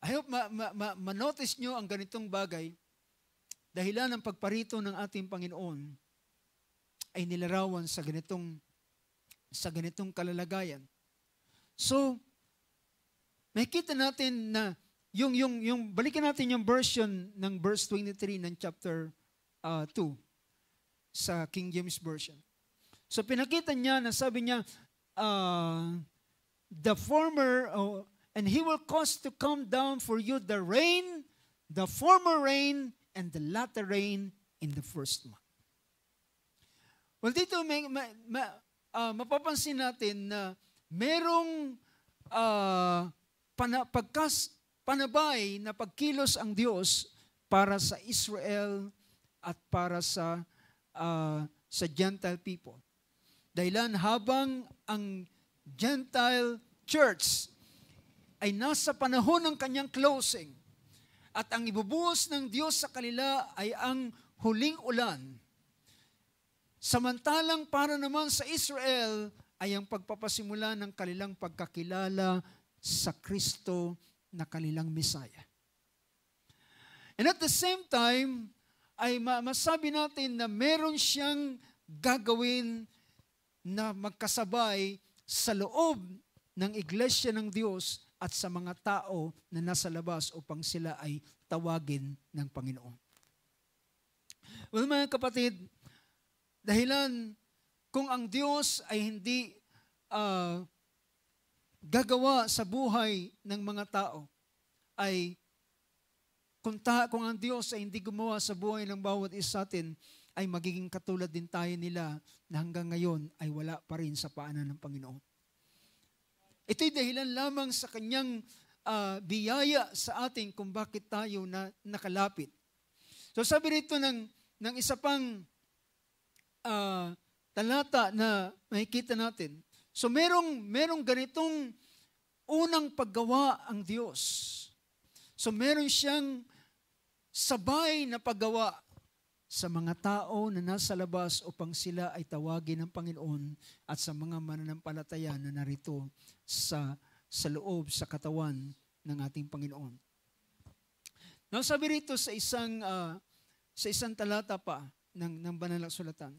I hope ma-notice nyo ang ganitong bagay. Dahilan ng pagparito ng ating Panginoon ay nilarawan sa ganitong kalalagayan. So, makikita natin na balikan natin yung version ng verse 23 ng chapter 2 sa King James Version. So pinakita niya na sabi niya, the former, and He will cause to come down for you the rain, the former rain, and the latter rain in the first month. Well, dito mapapansin natin na merong panabay na pagkilos ang Diyos para sa Israel at para sa Gentile people. Dahilan habang ang Gentile church ay nasa panahon ng kanyang closing at ang ibubuhos ng Diyos sa kanila ay ang huling ulan. Samantalang para naman sa Israel ay ang pagpapasimula ng kanilang pagkakilala sa Kristo na kanilang Messiah. And at the same time, ay masabi natin na meron siyang gagawin na magkasabay sa loob ng iglesia ng Diyos at sa mga tao na nasa labas upang sila ay tawagin ng Panginoon. Well, mga kapatid, dahilan kung ang Diyos ay hindi gagawa sa buhay ng mga tao ay kung ang Diyos ay hindi gumawa sa buhay ng bawat isa sa atin, ay magiging katulad din tayo nila na hanggang ngayon ay wala pa rin sa paanan ng Panginoon. Ito'y dahilan lamang sa kanyang biyaya sa atin kung bakit tayo nakalapit. So sabi rito ng isa pang talata na makikita natin. So merong ganitong unang paggawa ang Diyos. So meron siyang sabay na paggawa sa mga tao na nasa labas upang sila ay tawagin ng Panginoon at sa mga mananampalataya na narito sa loob, sa katawan ng ating Panginoon. Now sabi rito sa isang talata pa ng Banal na Kasulatan.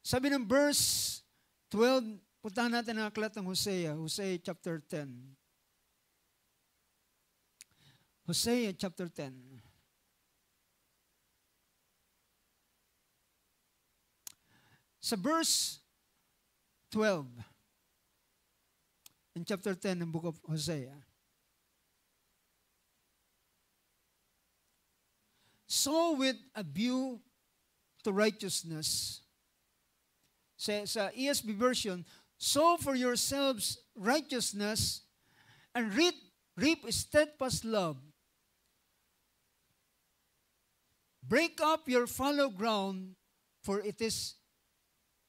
Sabi ng verse 12, puntahan natin ang aklat ng Hosea chapter 10. Hosea chapter 10. Sa verse 12, in chapter 10 ng book of Hosea. Sow with a view to righteousness. Sa ESV version, sow for yourselves righteousness and reap steadfast love. Break up your fallow ground, for it is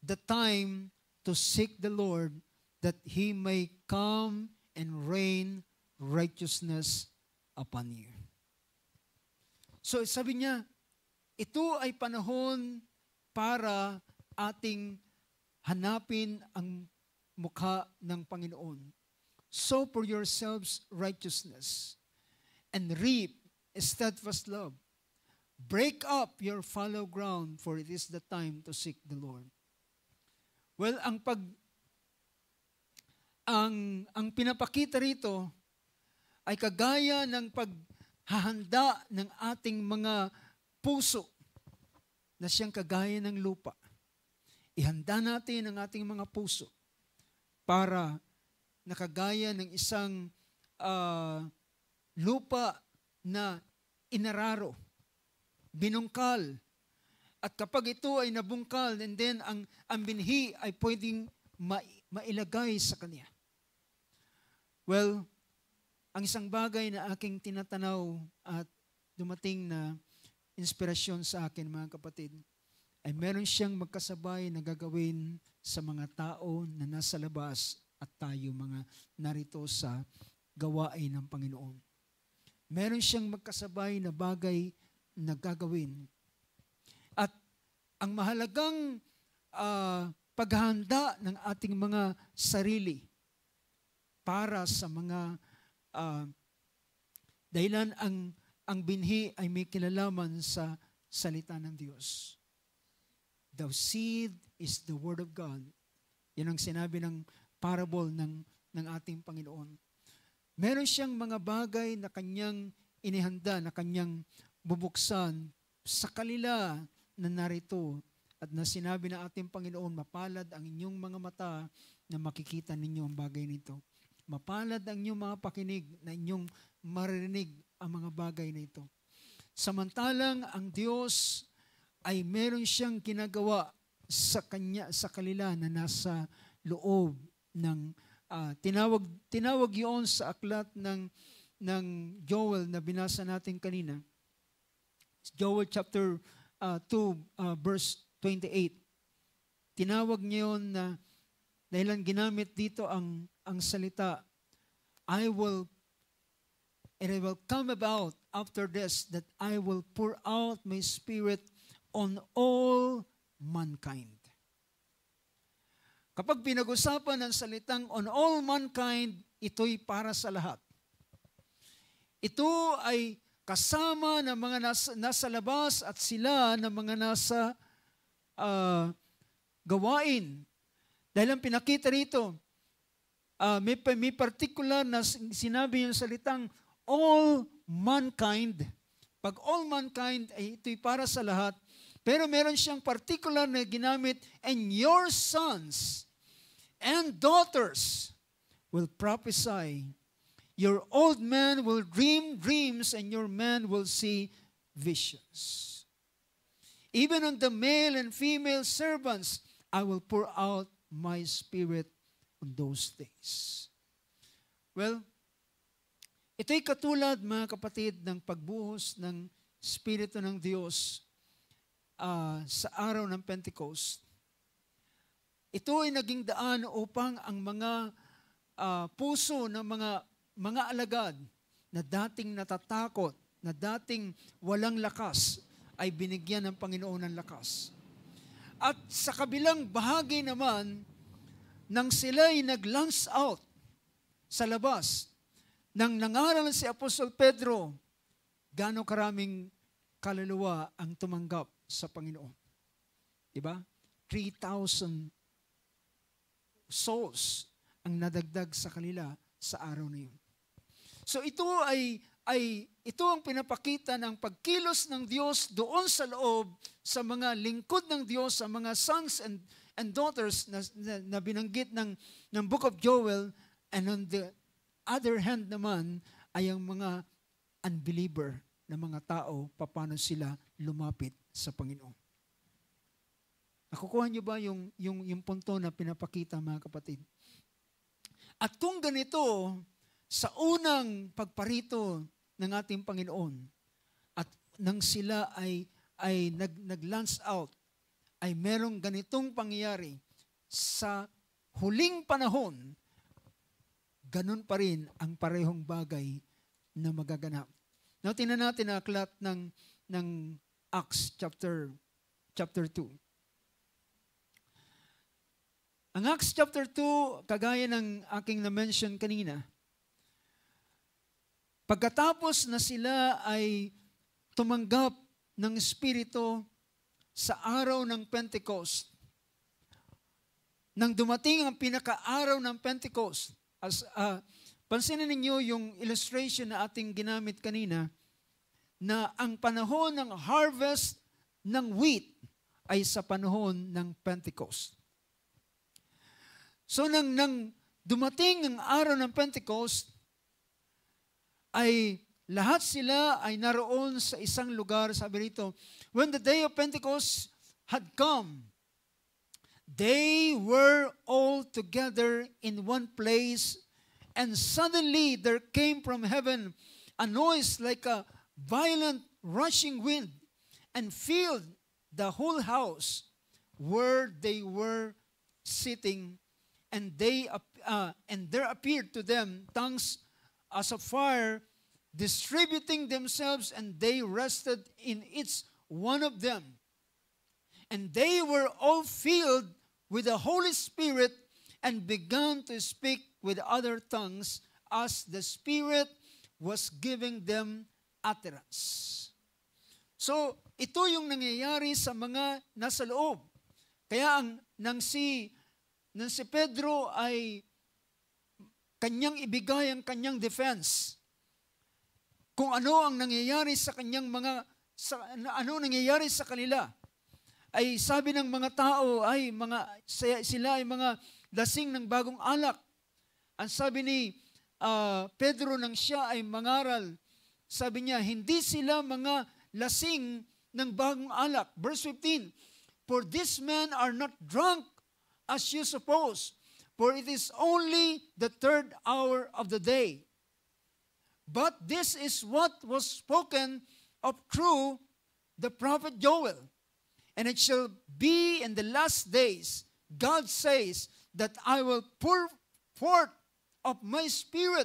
the time to seek the Lord, that He may come and rain righteousness upon you. So sabi niya, ito ay panahon para ating hanapin ang mukha ng Panginoon. Sow for yourselves righteousness and reap steadfast love. Break up your fallow ground, for it is the time to seek the Lord. Well, ang pinapakita rito ay kagaya ng paghahanda ng ating mga puso na siyang kagaya ng lupa. Ihanda natin ang ating mga puso para nakagaya ng isang lupa na inararo, binungkal. At kapag ito ay nabungkal, and then ang binhi ay pwedeng mailagay sa kanya. Well, ang isang bagay na aking tinatanaw at dumating na inspirasyon sa akin, mga kapatid, ay meron siyang magkasabay na gagawin sa mga tao na nasa labas at tayo mga narito sa gawain ng Panginoon. Meron siyang magkasabay na bagay na gagawin. At ang mahalagang paghahanda ng ating mga sarili para sa mga dahilan ang binhi ay may kinalaman sa salita ng Diyos. The seed is the word of God. Yan ang sinabi ng parable ng ating Panginoon. Meron siyang mga bagay na kanyang inihanda, na kanyang bubuksan sa kanila na narito at na sinabi ng ating Panginoon, mapalad ang inyong mga mata na makikita ninyo ang bagay nito. Mapalad ang inyong mga pakinig na inyong maririnig ang mga bagay na ito. Samantalang ang Diyos ay meron siyang ginagawa sa kanila na nasa loob ng tinawag yun sa aklat ng Joel na binasa natin kanina. Joel chapter 2 verse 28. Tinawag niya yun na dahil ginamit dito ang salita, it will come about after this that I will pour out my spirit on all mankind. Kapag pinag-usapan ng salitang on all mankind, ito'y para sa lahat. Ito ay kasama ng mga nasa labas at sila ng mga nasa gawain. Dahil ang pinakita rito, may particular na sinabi yung salitang all mankind. Pag all mankind, ay ito'y para sa lahat. Pero meron siyang particular na ginamit, and your sons and daughters will prophesy. Your old man will dream dreams, and your men will see visions. Even on the male and female servants, I will pour out my spirit on those days. Well, ito'y katulad, mga kapatid, ng pagbuhos ng Espiritu ng Diyos sa araw ng Pentecost. Ito ay naging daan upang ang mga puso ng mga alagad na dating natatakot, na dating walang lakas, ay binigyan ng Panginoon ng lakas. At sa kabilang bahagi naman, nang sila'y nag-launch out sa labas, nang nangaral si Apostol Pedro, gaano karaming kaluluwa ang tumanggap sa Panginoon. Diba? 3,000 souls ang nadagdag sa kanila sa araw na yun. So ito ito ang pinapakita ng pagkilos ng Diyos doon sa loob sa mga lingkod ng Diyos, sa mga sons and daughters na binanggit ng Book of Joel, And on the other hand naman, ay ang mga unbeliever na mga tao, paano sila lumapit sa Panginoon. Nakukuha niyo ba yung punto na pinapakita, mga kapatid? At kung ganito, sa unang pagparito ng ating Panginoon, at nang sila ay nag-launch out, ay merong ganitong pangyayari sa huling panahon, ganun pa rin ang parehong bagay na magaganap. Now, tingnan natin ang aklat ng Acts chapter 2. Ang Acts chapter 2, kagaya ng aking na-mention kanina, pagkatapos na sila ay tumanggap ng Espiritu sa araw ng Pentecost, nang dumating ang pinaka-araw ng Pentecost, pansinin ninyo yung illustration na ating ginamit kanina, na ang panahon ng harvest ng wheat ay sa panahon ng Pentecost. So nang dumating ang araw ng Pentecost, ay lahat sila ay naroon sa isang lugar. Sabi rito, when the day of Pentecost had come, they were all together in one place, and suddenly there came from heaven a noise like a violent rushing wind, and filled the whole house where they were sitting. And there appeared to them tongues as of fire, distributing themselves, and they rested in each one of them. And they were all filled with the Holy Spirit, and began to speak with other tongues as the Spirit was giving them utterance. So, ito yung nangyayari sa mga nasa loob. Kaya nang si Pedro ay kanyang ibigay ang kanyang defense, kung ano ang nangyayari sa kanyang ano nangyayari sa kanila, ay sabi ng mga tao ay sila ay mga lasing ng bagong alak. Ang sabi ni Pedro nang siya ay mangaral, sabi niya, hindi sila mga lasing ng bagong alak. Verse 15, for these men are not drunk as you suppose, for it is only the 3rd hour of the day. But this is what was spoken of through the prophet Joel. And it shall be in the last days, God says, that I will pour forth of my Spirit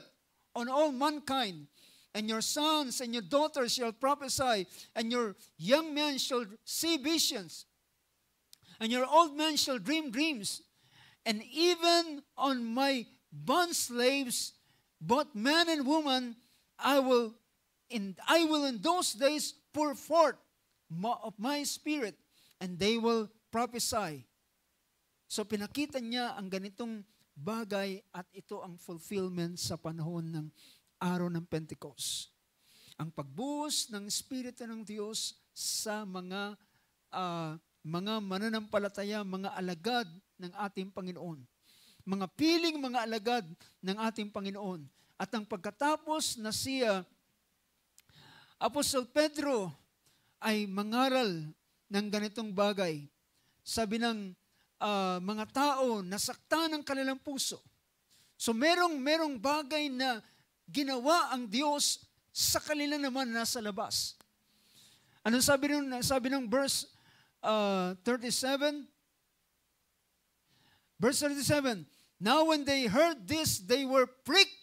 on all mankind, and your sons and your daughters shall prophesy, and your young men shall see visions, and your old men shall dream dreams. And even on my bond slaves, both man and woman, I will in those days pour forth of my Spirit, and they will prophesy. So pinakita niya ang ganitong bagay, at ito ang fulfillment sa panahon ng araw ng Pentecost. Ang pagbuhos ng Espiritu ng Diyos sa mga mananampalataya, mga alagad ng ating Panginoon. Mga piling mga alagad ng ating Panginoon. At ang pagkatapos na siya, Apostol Pedro, ay mangaral ng ganitong bagay, sabi ng mga tao, nasaktan ang kanilang puso. So merong bagay na ginawa ang Diyos sa kanila naman nasa labas. Anong sabi ng verse 37? Verse 37, now when they heard this, they were pricked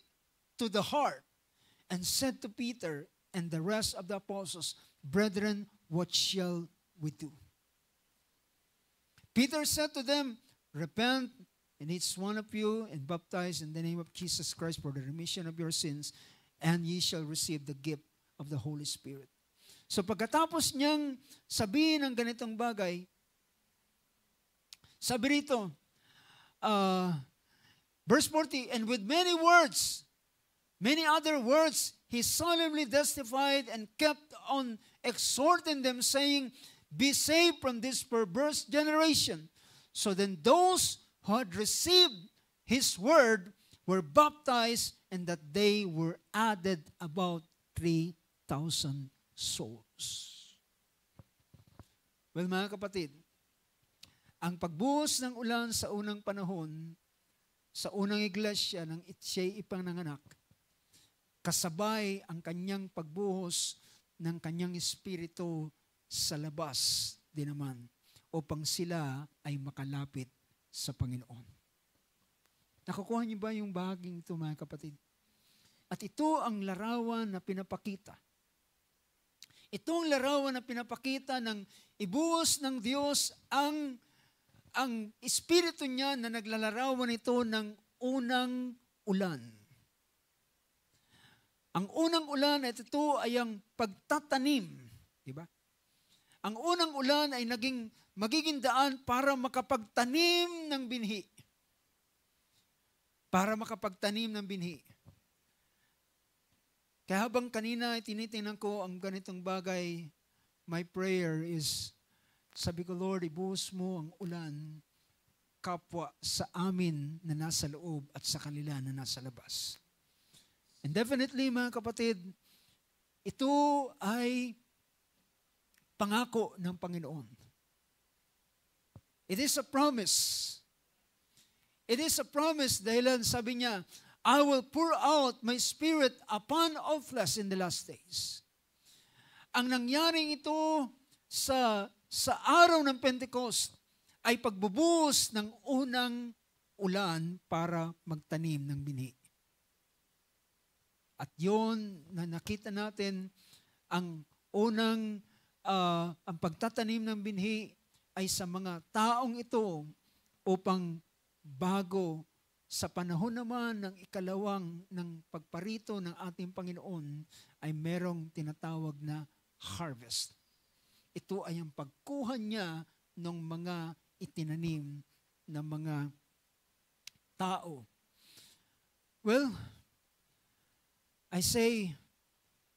to the heart, and said to Peter and the rest of the apostles, brethren, what shall we do? Peter said to them, repent, and each one of you, and baptize in the name of Jesus Christ for the remission of your sins, and ye shall receive the gift of the Holy Spirit. So pagkatapos niyang sabihin ng ganitong bagay, sabi rito, verse 40, and with many other words, he solemnly testified and kept on exhorting them, saying, be saved from this perverse generation. So then those who had received his word were baptized, and that day were added about 3,000 souls. Well, mga kapatid, ang pagbuhos ng ulan sa unang panahon, sa unang iglesia nang siya'y ipananganak, kasabay ang kanyang pagbuhos ng kanyang espiritu sa labas din naman upang sila ay makalapit sa Panginoon. Nakukuha niyo ba yung bahaging ito, mga kapatid? At ito ang larawan na pinapakita. Itong larawan na pinapakita ng ibuhos ng Diyos ang espiritu niya na naglalarawan ito ng unang ulan. Ang unang ulan at ito ay ang pagtatanim, di ba? Ang unang ulan ay magiging daan para makapagtanim ng binhi. Para makapagtanim ng binhi. Kaya habang kanina tinitingnan ko ang ganitong bagay, my prayer is, sabi ko, Lord, ibuhos mo ang ulan kapwa sa amin na nasa loob at sa kanila na nasa labas. And definitely, mga kapatid, ito ay pangako ng Panginoon. It is a promise. It is a promise dahil sabi niya, I will pour out my spirit upon all flesh in the last days. Ang nangyaring ito sa araw ng Pentecost ay pagbubuhos ng unang ulan para magtanim ng binhi. At yun na nakita natin ang unang ang pagtatanim ng binhi ay sa mga taong ito upang bago sa panahon naman ng ikalawang ng pagparito ng ating Panginoon ay merong tinatawag na harvest. Ito ay ang pagkuha niya ng mga itinanim na mga tao. Well, I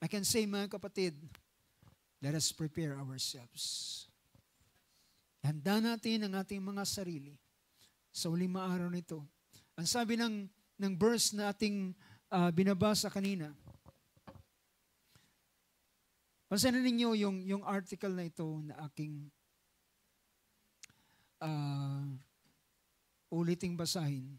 can say, mga kapatid, let us prepare ourselves. Handa natin ang ating mga sarili sa uling araw nito. Ang sabi ng verse na ating binabasa kanina, pansinin ninyo yung article na ito na aking uliting basahin.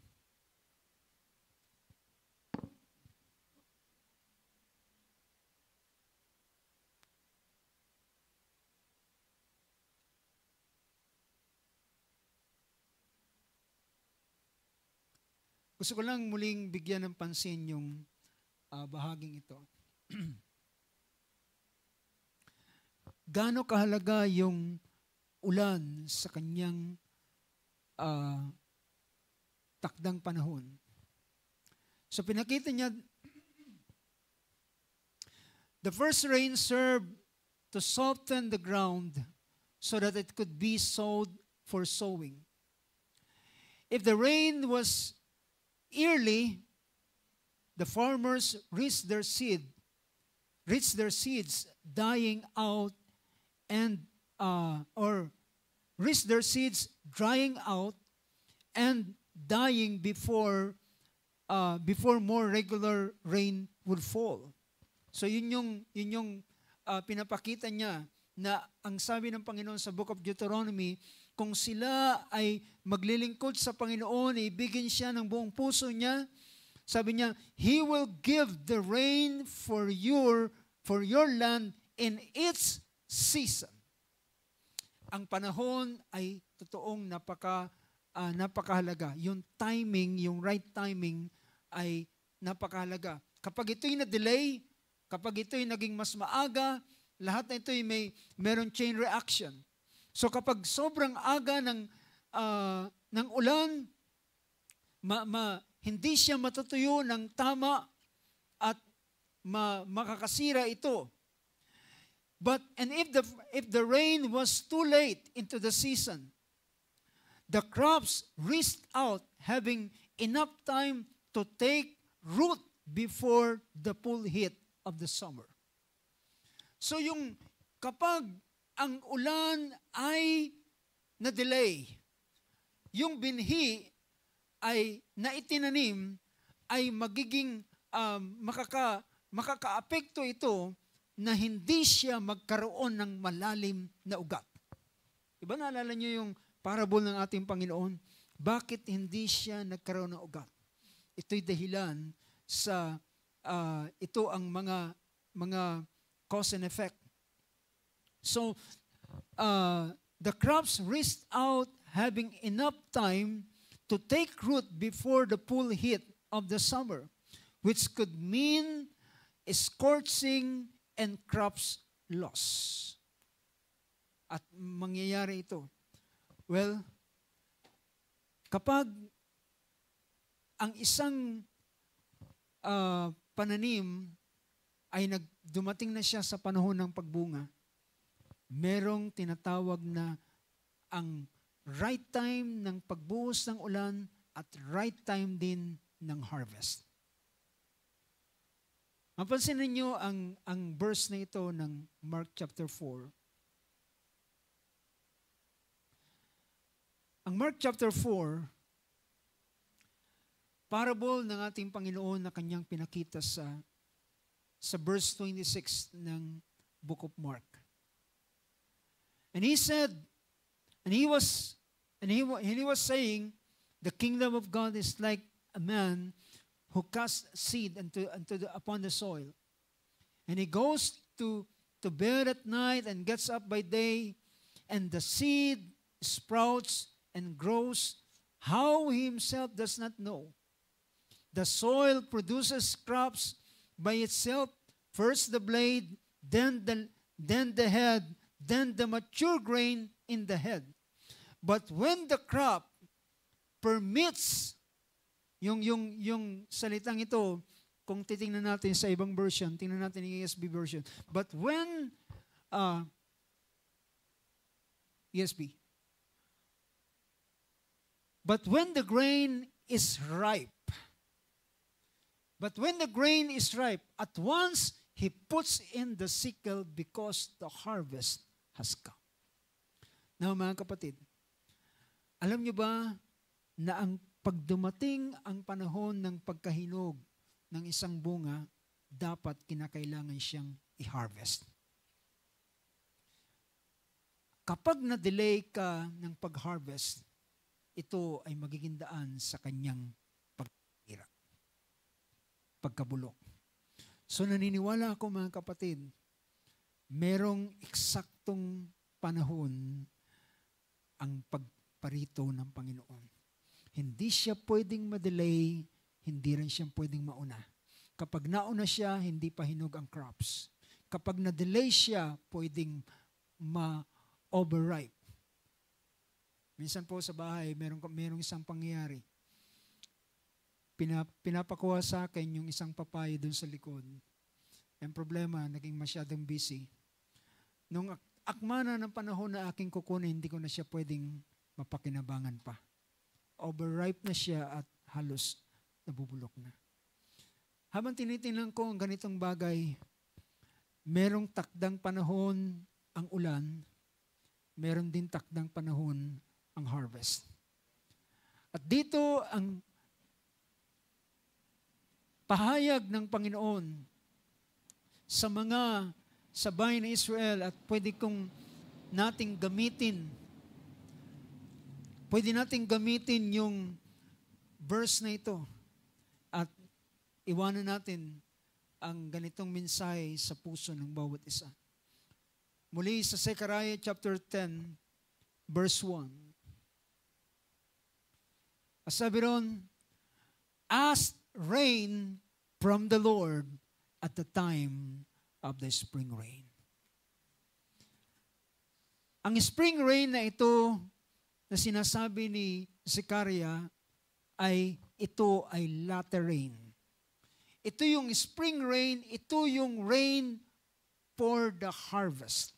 Gusto ko lang muling bigyan ng pansin yung bahaging ito. Gaano kahalaga yung ulan sa kanyang takdang panahon. So pinakita niya, the first rain served to soften the ground so that it could be sowed for sowing. If the rain was early, the farmers reached their seeds dying out or reached their seeds drying out and dying before more regular rain would fall. So yun yung pinapakita niya na ang sabi ng Panginoon sa Book of Deuteronomy, kung sila ay maglilingkod sa Panginoon, ibigin siya ng buong puso niya, sabi niya, He will give the rain for your land in its season. Ang panahon ay totoong napakahalaga. Yung timing, yung right timing ay napakahalaga. Kapag ito'y na-delay, kapag ito'y naging mas maaga, lahat na ito'y meron chain reaction. So kapag sobrang aga ng ulan, hindi siya matutuyo ng tama at makakasira ito. And if the rain was too late into the season, the crops reached out having enough time to take root before the full heat of the summer. So kapag ang ulan ay na-delay, yung binhi ay naitinanim ay magiging makakaapekto ito na hindi siya magkaroon ng malalim na ugat. Diba naalala niyo yung parable ng ating Panginoon? Bakit hindi siya nagkaroon ng ugat? Ito'y dahilan sa ito ang mga cause and effect. So, the crops reached out having enough time to take root before the full heat of the summer, which could mean scorching and crops loss. At mangyayari ito. Well, kapag ang isang pananim ay dumating na siya sa panahon ng pagbunga, merong tinatawag na ang right time ng pagbuhos ng ulan at right time din ng harvest. Mapansin ninyo ang verse na ito ng Mark chapter 4. Ang Mark chapter 4, parable ng ating Panginoon na kanyang pinakita sa verse 26 ng book of Mark. And he said, and he was saying, the kingdom of God is like a man who casts seed upon the soil. And he goes to bed at night and gets up by day, and the seed sprouts and grows, how he himself does not know. The soil produces crops by itself, first the blade, then the head, then the mature grain in the head. But when the crop permits, yung salitang ito, kung titingnan natin sa ibang version, tingnan natin yung ESV version. But when ESV. But when the grain is ripe, at once he puts in the sickle because the harvest has come. Now mga kapatid, alam niyo ba na ang pagdumating ang panahon ng pagkahinog ng isang bunga, dapat kinakailangan siyang i-harvest. Kapag na-delay ka ng pag-harvest, ito ay magiging daan sa kanyang pagkira, pagkabulok. So naniniwala ako mga kapatid, merong eksaktong panahon ang pagparito ng Panginoon. Hindi siya pwedeng ma-delay, hindi rin siya pwedeng mauna. Kapag nauna siya, hindi pa hinog ang crops. Kapag na-delay siya, pwedeng ma-overripe. Minsan po sa bahay, merong isang pangyayari. Pinapakuha sa akin yung isang papaya doon sa likod. Ang problema, naging masyadong busy. Nung akmana ng panahon na aking kukunin, hindi ko na siya pwedeng mapakinabangan pa. Overripe na siya at halos nabubulok na. Habang tinitingnan ko ang ganitong bagay, merong takdang panahon ang ulan, meron din takdang panahon ang harvest. At dito ang pahayag ng Panginoon sa bayan ng Israel at pwede nating gamitin yung verse na ito at iwanan natin ang ganitong mensahe sa puso ng bawat isa. Muli sa Zechariah chapter 10, verse 1. Sabi ron, ask rain from the Lord at the time of the spring rain. Ang spring rain na ito na sinasabi ni Zechariah ito ay latter rain. Ito yung spring rain, ito yung rain for the harvest.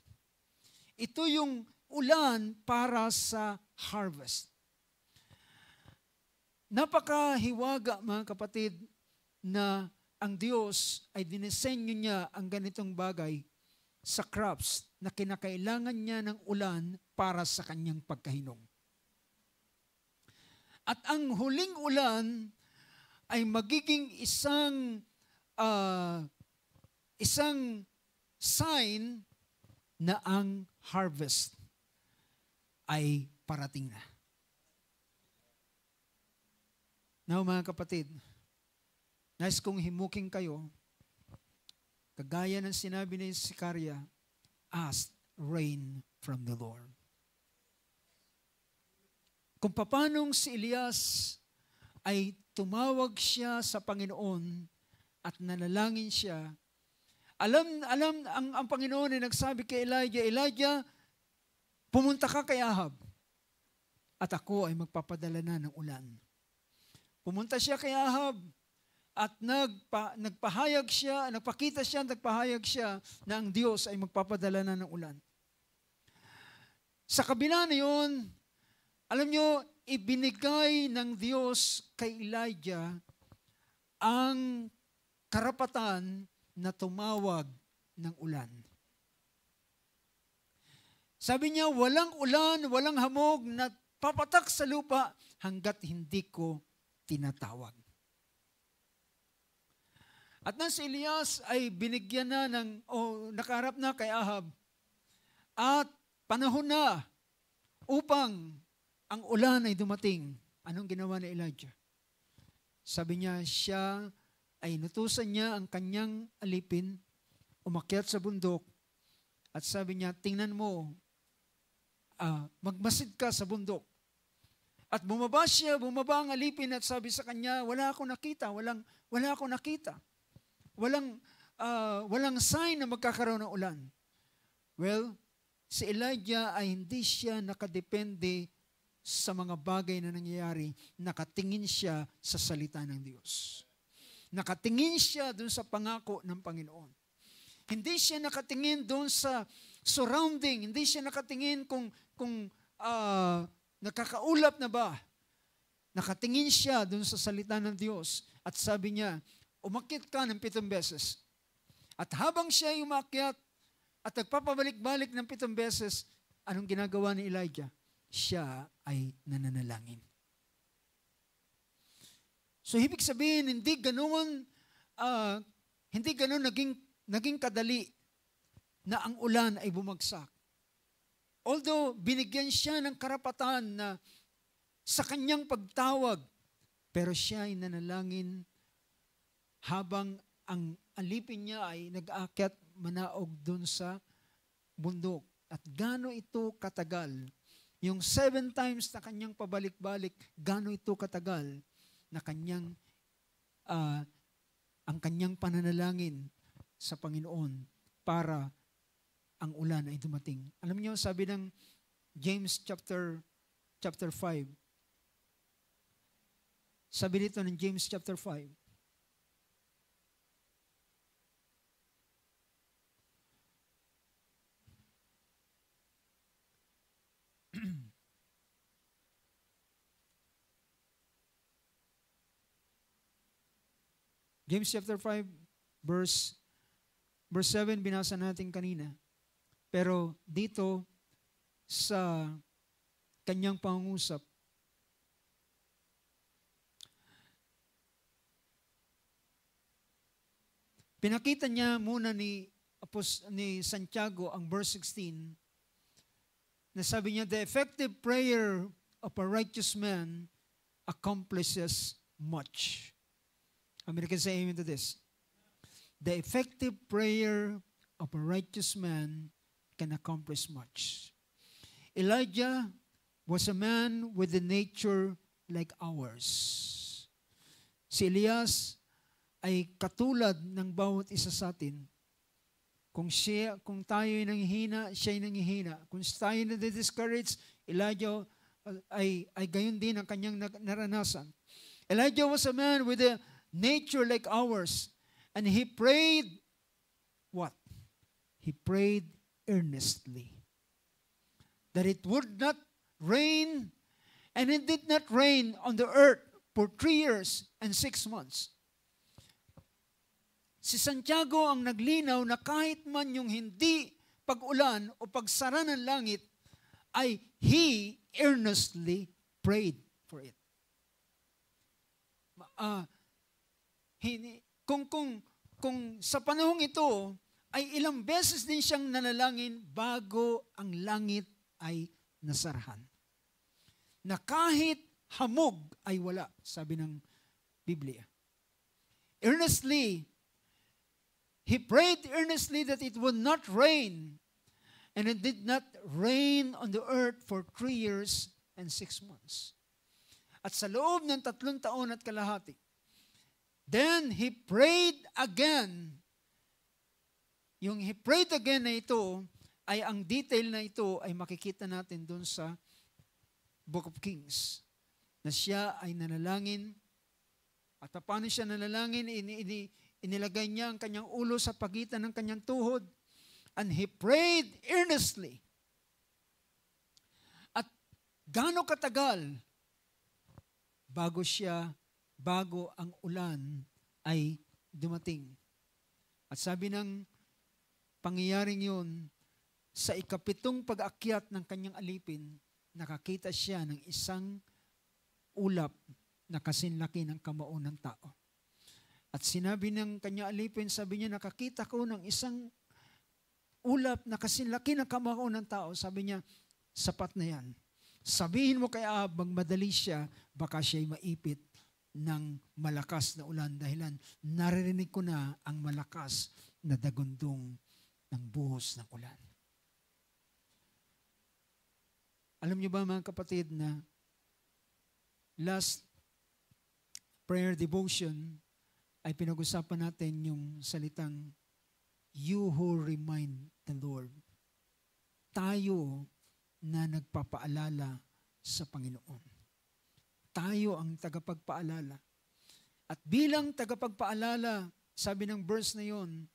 Ito yung ulan para sa harvest. Napakahiwaga mga kapatid na ang Diyos ay dinisenyo niya ang ganitong bagay sa crops na kinakailangan niya ng ulan para sa kanyang pagkahinog. At ang huling ulan ay magiging isang sign na ang harvest ay parating na. Now mga kapatid, nais kong himuking kayo, kagaya ng sinabi ni Sikaria, ask rain from the Lord. Kung papanong si Elias ay tumawag siya sa Panginoon at nanalangin siya, ang Panginoon ay nagsabi kay Elijah, Elijah, pumunta ka kay Ahab at ako ay magpapadala na ng ulan. Pumunta siya kay Ahab at nagpahayag siya na ang Diyos ay magpapadala na ng ulan. Sa kabila na yun, alam nyo, ibinigay ng Diyos kay Elijah ang karapatan na tumawag ng ulan. Sabi niya, walang ulan, walang hamog na papatak sa lupa hanggat hindi ko tinatawag. At nang si Elias ay binigyan na nakaharap na kay Ahab at panahon na upang ang ulan ay dumating. Anong ginawa ni Elijah? Sabi niya, siya ay inutusan niya ang kanyang alipin, umakyat sa bundok, at sabi niya, tingnan mo, magmasid ka sa bundok. At bumaba ang alipin at sabi sa kanya, wala akong nakita. Walang sign na magkakaroon ng ulan. Well, si Elijah ay hindi siya nakadepende sa mga bagay na nangyayari. Nakatingin siya sa salita ng Diyos. Nakatingin siya doon sa pangako ng Panginoon. Hindi siya nakatingin doon sa surrounding. Hindi siya nakatingin kung nakakaulap na ba. Nakatingin siya doon sa salita ng Diyos. At sabi niya, umakyat ka ng 7 beses. At habang siya ay umakyat at nagpapabalik-balik ng 7 beses, anong ginagawa ni Elijah? Siya ay nananalangin. So, ibig sabihin, hindi ganoon naging kadali na ang ulan ay bumagsak. Although, binigyan siya ng karapatan na sa kanyang pagtawag, pero siya ay nanalangin habang ang alipin niya ay nag-aakyat manaog doon sa bundok. At gaano ito katagal? Yung 7 times na kanyang pabalik-balik, gaano ito katagal na ang kanyang pananalangin sa Panginoon para ang ulan ay dumating. Alam niyo, sabi ng James chapter 5, sabi dito ng James chapter 5, James chapter 5, verse 7, binasa natin kanina. Pero dito, sa kanyang pangungusap, pinakita niya muna ni Santiago ang verse 16, na sabi niya, the effective prayer of a righteous man accomplishes much. How many can say amen to this? The effective prayer of a righteous man can accomplish much. Elijah was a man with a nature like ours. Si Elias ay katulad ng bawat isa sa atin. Kung tayo ay nanghihina, siya ay nanghihina. Kung tayo ay na-discourage, Elijah ay gayon din ang kanyang naranasan. Elijah was a man with a nature like ours. And he prayed, what? He prayed earnestly that it would not rain, and it did not rain on the earth for 3 years and 6 months. Si Santiago ang naglinaw na kahit man yung hindi pag-ulan o pagsara ng langit, ay he earnestly prayed for it. kung sa panahong ito ay ilang beses din siyang nanalangin bago ang langit ay nasarahan. Na kahit hamog ay wala, sabi ng Biblia. Earnestly, he prayed earnestly that it would not rain, and it did not rain on the earth for 3 years and 6 months. At sa loob ng 3 taon at kalahati, then he prayed again. Yung he prayed again na ito, ay ang detail na ito ay makikita natin doon sa Book of Kings. Na siya ay nanalangin. At paano siya nanalangin? Inilagay niya ang kanyang ulo sa pagitan ng kanyang tuhod. And he prayed earnestly. At gaano katagal bago ang ulan ay dumating. At sabi ng pangyayaring yun, sa ikapitong pag-akyat ng kanyang alipin, nakakita siya ng isang ulap na kasinlaki ng kamao ng tao. At sinabi ng kanyang alipin, sabi niya, nakakita ko ng isang ulap na kasinlaki ng kamao ng tao. Sabi niya, sapat na yan. Sabihin mo kay Ahab, magmadali siya, baka siya'y maipit ng malakas na ulan dahilan naririnig ko na ang malakas na dagundong ng buhos ng ulan. Alam niyo ba mga kapatid na last prayer devotion ay pinag-usapan natin yung salitang you who remind the Lord. Tayo na nagpapaalala sa Panginoon. Tayo ang tagapagpaalala. At bilang tagapagpaalala, sabi ng verse na yon,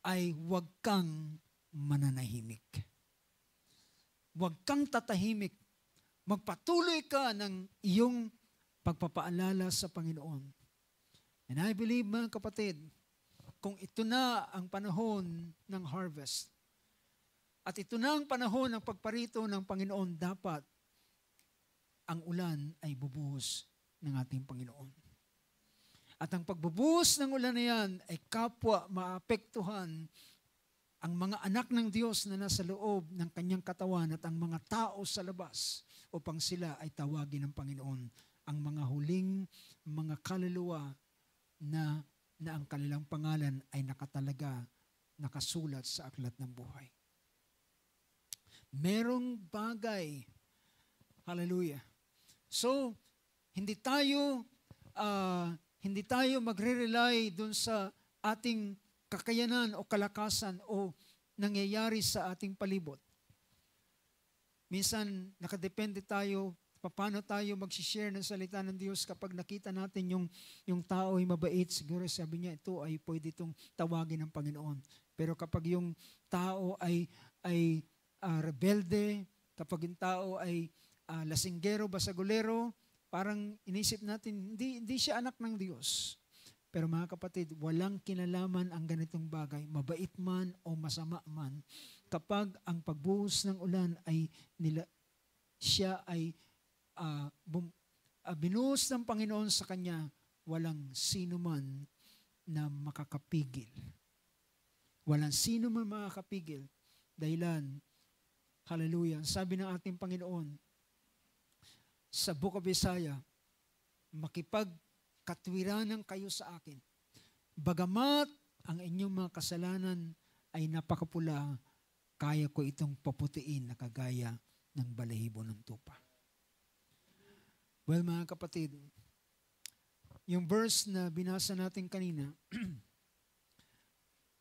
ay huwag kang mananahimik. Huwag kang tatahimik. Magpatuloy ka ng iyong pagpapaalala sa Panginoon. And I believe, mga kapatid, kung ito na ang panahon ng harvest, at ito na ang panahon ng pagparito ng Panginoon, dapat ang ulan ay bubuhos ng ating Panginoon. At ang pagbubuhos ng ulan na yan ay kapwa maapektuhan ang mga anak ng Diyos na nasa loob ng kanyang katawan at ang mga tao sa labas upang sila ay tawagin ng Panginoon, ang mga huling mga kaluluwa na ang kanilang pangalan ay nakasulat sa aklat ng buhay. Merong bagay. Hallelujah. So, hindi tayo magre-rely dun sa ating kakayanan o kalakasan o nangyayari sa ating palibot. Minsan, nakadepende tayo paano tayo mag-share ng salita ng Diyos kapag nakita natin yung tao ay mabait. Siguro sabi niya, ito ay pwede itong tawagin ng Panginoon. Pero kapag yung tao ay rebelde, kapag yung tao ay lasinggero, basagulero, parang inisip natin, hindi siya anak ng Diyos. Pero mga kapatid, walang kinalaman ang ganitong bagay, mabait man o masama man, kapag ang pagbuhos ng ulan ay siya ay binuhos ng Panginoon sa kanya, walang sino man na makakapigil. Walang sino man makakapigil. Dahilan, hallelujah, sabi ng ating Panginoon sa Book of Isaiah, makipagkatwiranan kayo sa akin. Bagamat ang inyong mga kasalanan ay napakapula, kaya ko itong paputiin na kagaya ng balahibo ng tupa. Well, mga kapatid, yung verse na binasa natin kanina,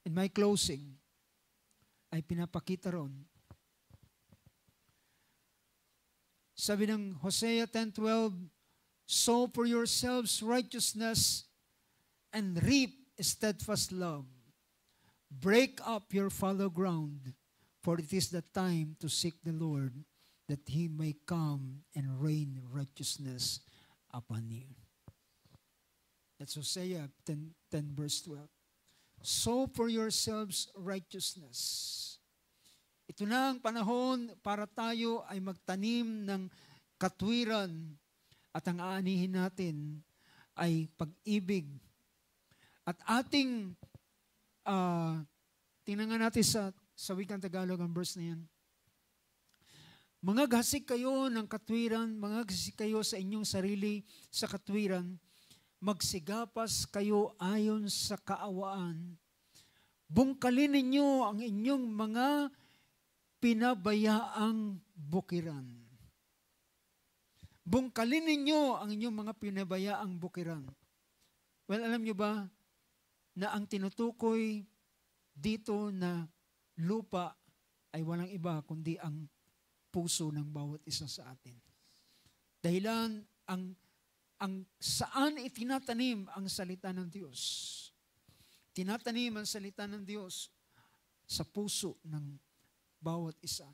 in my closing, ay pinapakita ron. Sabi ng Hosea 10:12, sow for yourselves righteousness and reap steadfast love. Break up your fallow ground, for it is the time to seek the Lord, that He may come and rain righteousness upon you. That's Hosea 10 verse 12. Sow for yourselves righteousness. Ito na ang panahon para tayo ay magtanim ng katwiran at ang aanihin natin ay pag-ibig At ating, tingnan nga natin sa wikang Tagalog ang verse na yan. Mangaghasik kayo ng katwiran, mangaghasik kayo sa inyong sarili sa katwiran, magsigapas kayo ayon sa kaawaan. Bungkalin ninyo ang inyong mga pinabayaang bukiran. Bungkalin ninyo ang inyong mga pinabayaang bukiran. Well, alam nyo ba na ang tinutukoy dito na lupa ay walang iba kundi ang puso ng bawat isa sa atin. Dahilan ang saan itinatanim ang salita ng Diyos. Tinatanim ang salita ng Diyos sa puso ng bawat isa.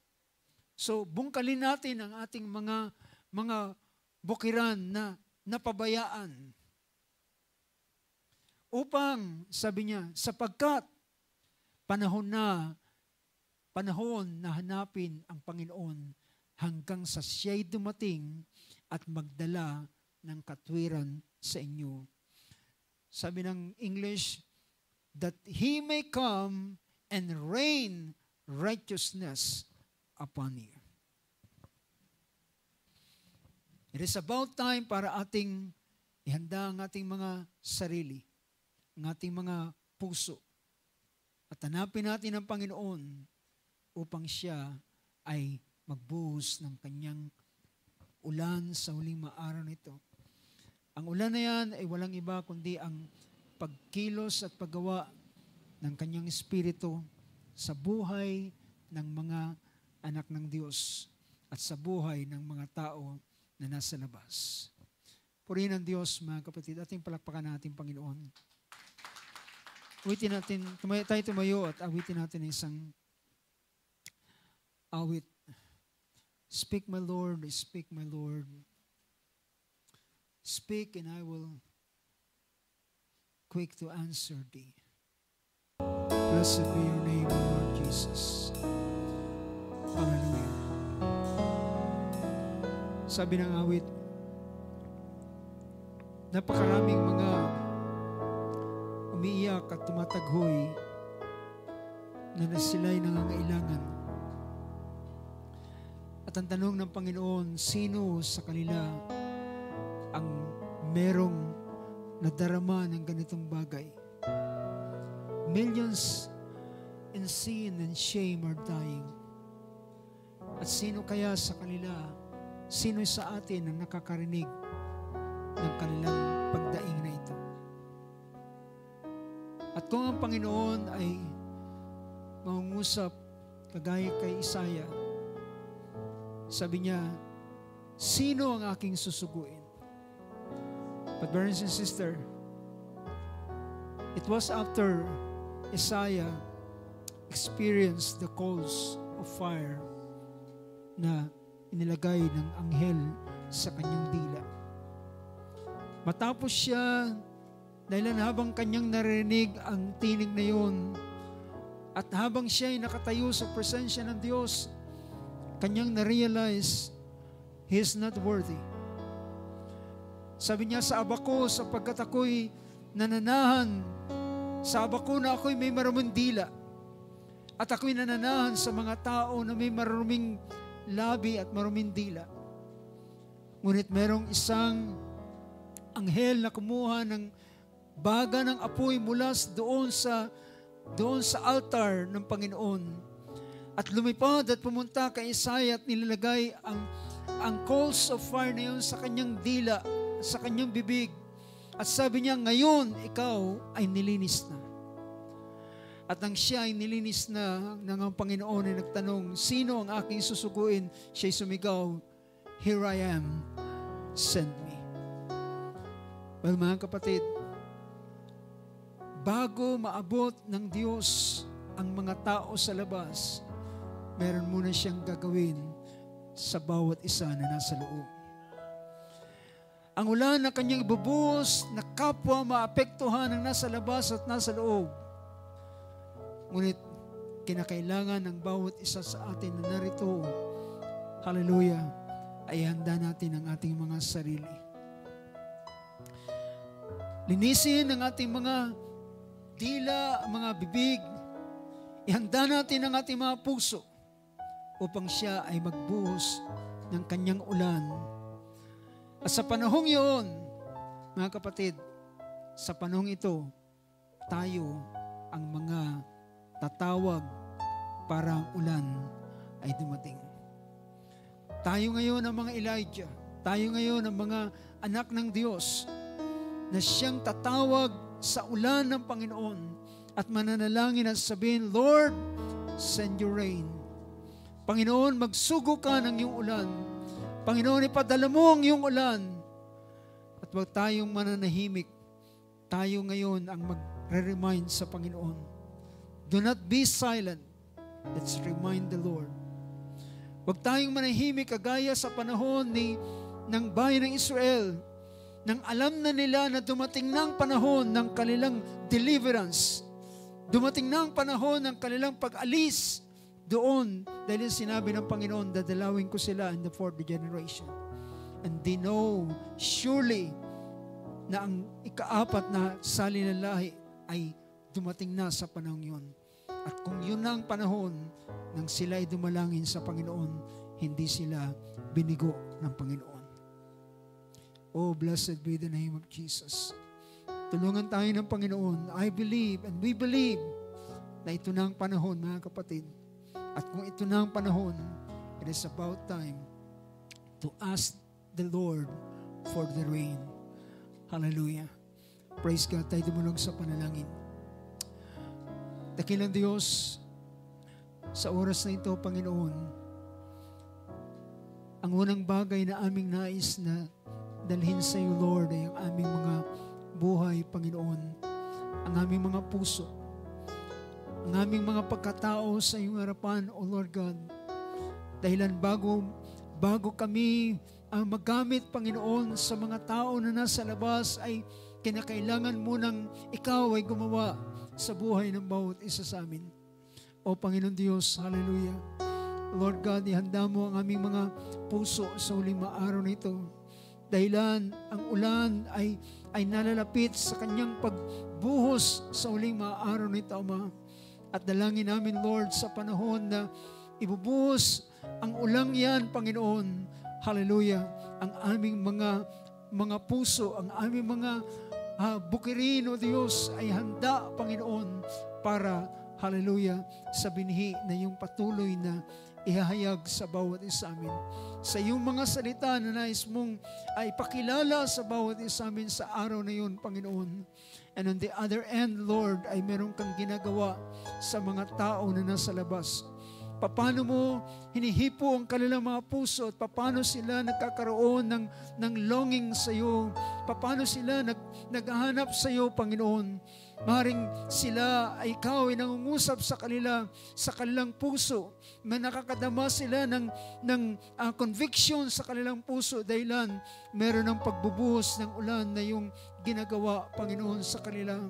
So, bungkalin natin ang ating mga bukiran na napabayaan. Upang, sabi niya, sapagkat panahon na hanapin ang Panginoon hanggang sa siya'y dumating at magdala ng katwiran sa inyo. Sabi ng English, that He may come and rain righteousness upon you. It is about time para ating ihanda ang ating mga sarili, ang ating mga puso, at hanapin natin ang Panginoon upang siya ay magbuhos ng kanyang ulan sa huling maaraw nito. Ang ulan na yan ay walang iba kundi ang pagkilos at paggawa ng kanyang Espiritu sa buhay ng mga anak ng Diyos at sa buhay ng mga tao na nasa labas. Purihin ang Diyos, mga kapatid. Ating palakpakan natin, Panginoon. Awitin natin, tayo tumayo at awitin natin isang awit. Speak, my Lord, speak, my Lord. Speak, and I will quick to answer thee. Blessed be your name, O Lord Jesus. Hallelujah. Sabi ng awit, napakaraming mga umiiyak at tumataghoy na sila'y nangangailangan. At ang tanong ng Panginoon, sino sa kanila ang merong nadarama ng ganitong bagay? Millions in sin and shame are dying. At sino kaya sa kanila, sino sa atin ang nakakarinig ng kanilang pagdaing na ito? At kung ang Panginoon ay mangungusap kagaya kay Isaiah, sabi niya, sino ang aking susuguin? But brothers and sisters, it was after Isaiah experienced the coals of fire na inilagay ng anghel sa kanyang dila. Matapos siya, dahil habang kanyang narinig ang tinig na yun, at habang siya ay nakatayo sa presensya ng Diyos, kanyang na-realize, he is not worthy. Sabi niya sa aba ko, sapagkat ako'y nananahan, sa aba ko na ako'y may maruming dila, at ako'y nananahan sa mga tao na may maruming labi at maruming dila. Ngunit merong isang anghel na kumuha ng baga ng apoy mula doon sa altar ng Panginoon, at lumipad at pumunta kay Isaiah at nilalagay ang coals of fire na yun sa kanyang dila, sa kanyang bibig. At sabi niya, ngayon ikaw ay nilinis na. At nang siya ay nilinis na ng Panginoon ay nagtanong, sino ang aking susuguin? Siya'y sumigaw, here I am, send me. Well, mga kapatid, bago maabot ng Diyos ang mga tao sa labas, meron muna siyang gagawin sa bawat isa na nasa loob. Ang ulan na kanyang ibubuhos na kapwa maapektuhan ng nasa labas at nasa loob. Ngunit kinakailangan ng bawat isa sa atin na narito, hallelujah, ay handa natin ang ating mga sarili. Linisin ang ating mga dila, ang mga bibig. Ihanda natin ang ating mga puso upang siya ay magbuhos ng kanyang ulan. At sa panahong iyon, mga kapatid, sa panahong ito, tayo ang mga tatawag para ang ulan ay dumating. Tayo ngayon ang mga Elijah, tayo ngayon ang mga anak ng Diyos na siyang tatawag sa ulan ng Panginoon at mananalangin at sabihin, Lord, send your rain. Panginoon, magsugo ka ng iyong ulan. Panginoon, ipadala mo ang iyong ulan. At huwag tayong mananahimik. Tayo ngayon ang magre-remind sa Panginoon. Do not be silent. Let's remind the Lord. Huwag tayong manahimik kagaya sa panahon ng bayan ng Israel, nang alam na nila na dumating na ang panahon ng kanilang deliverance. Dumating na ang panahon ng kanilang pag-alis doon dahil sinabi ng Panginoon, dadalawin ko sila in the fourth generation. And they know surely na ang ikaapat na sali ng lahi ay dumating na sa panahon yun. At kung yun na ang panahon nang sila ay dumalangin sa Panginoon, hindi sila binigo ng Panginoon. Oh, blessed be the name of Jesus. Tulungan tayo ng Panginoon. I believe and we believe na ito na ang panahon, mga kapatid. At kung ito na ang panahon, it is about time to ask the Lord for the rain. Hallelujah. Praise God. Tayo dumulog sa panalangin. Dakilang Diyos, sa oras na ito, Panginoon, ang unang bagay na aming nais na dalhin sa iyo, Lord, ay ang aming mga buhay, Panginoon, ang aming mga puso, ang aming mga pagkatao sa iyong harapan, O Lord God. Dahilan bago kami magamit, Panginoon, sa mga tao na nasa labas, ay kinakailangan mo nang ikaw ay gumawa sa buhay ng bawat isa sa amin. O Panginoon Diyos, hallelujah. Lord God, ihanda mo ang aming mga puso sa huling araw na ito. Dahilan ang ulan ay nalalapit sa kanyang pagbuhos sa huling araw na ito, Ama. At dalangin namin, Lord, sa panahon na ibubuhos ang ulang yan, Panginoon, hallelujah, ang aming mga puso, ang aming mga bukirin, O Diyos, ay handa, Panginoon, para, hallelujah, sa binhi na yung patuloy na ihahayag sa bawat isa amin. Sa iyong mga salita na nais mong ay pakilala sa bawat isa amin sa araw na yun, Panginoon. And on the other end, Lord, ay meron kang ginagawa sa mga tao na nasa labas. Paano mo hinihipo ang kanilang mga puso at paano sila nagkakaroon ng longing sa iyo. Paano sila naghahanap sa iyo, Panginoon. Maring sila ay ikaw ay nangungusap sa kanilang puso. Nakakadama sila ng conviction sa kanilang puso dahilan meron ng pagbubuhos ng ulan na yung ginagawa, Panginoon, sa kanila.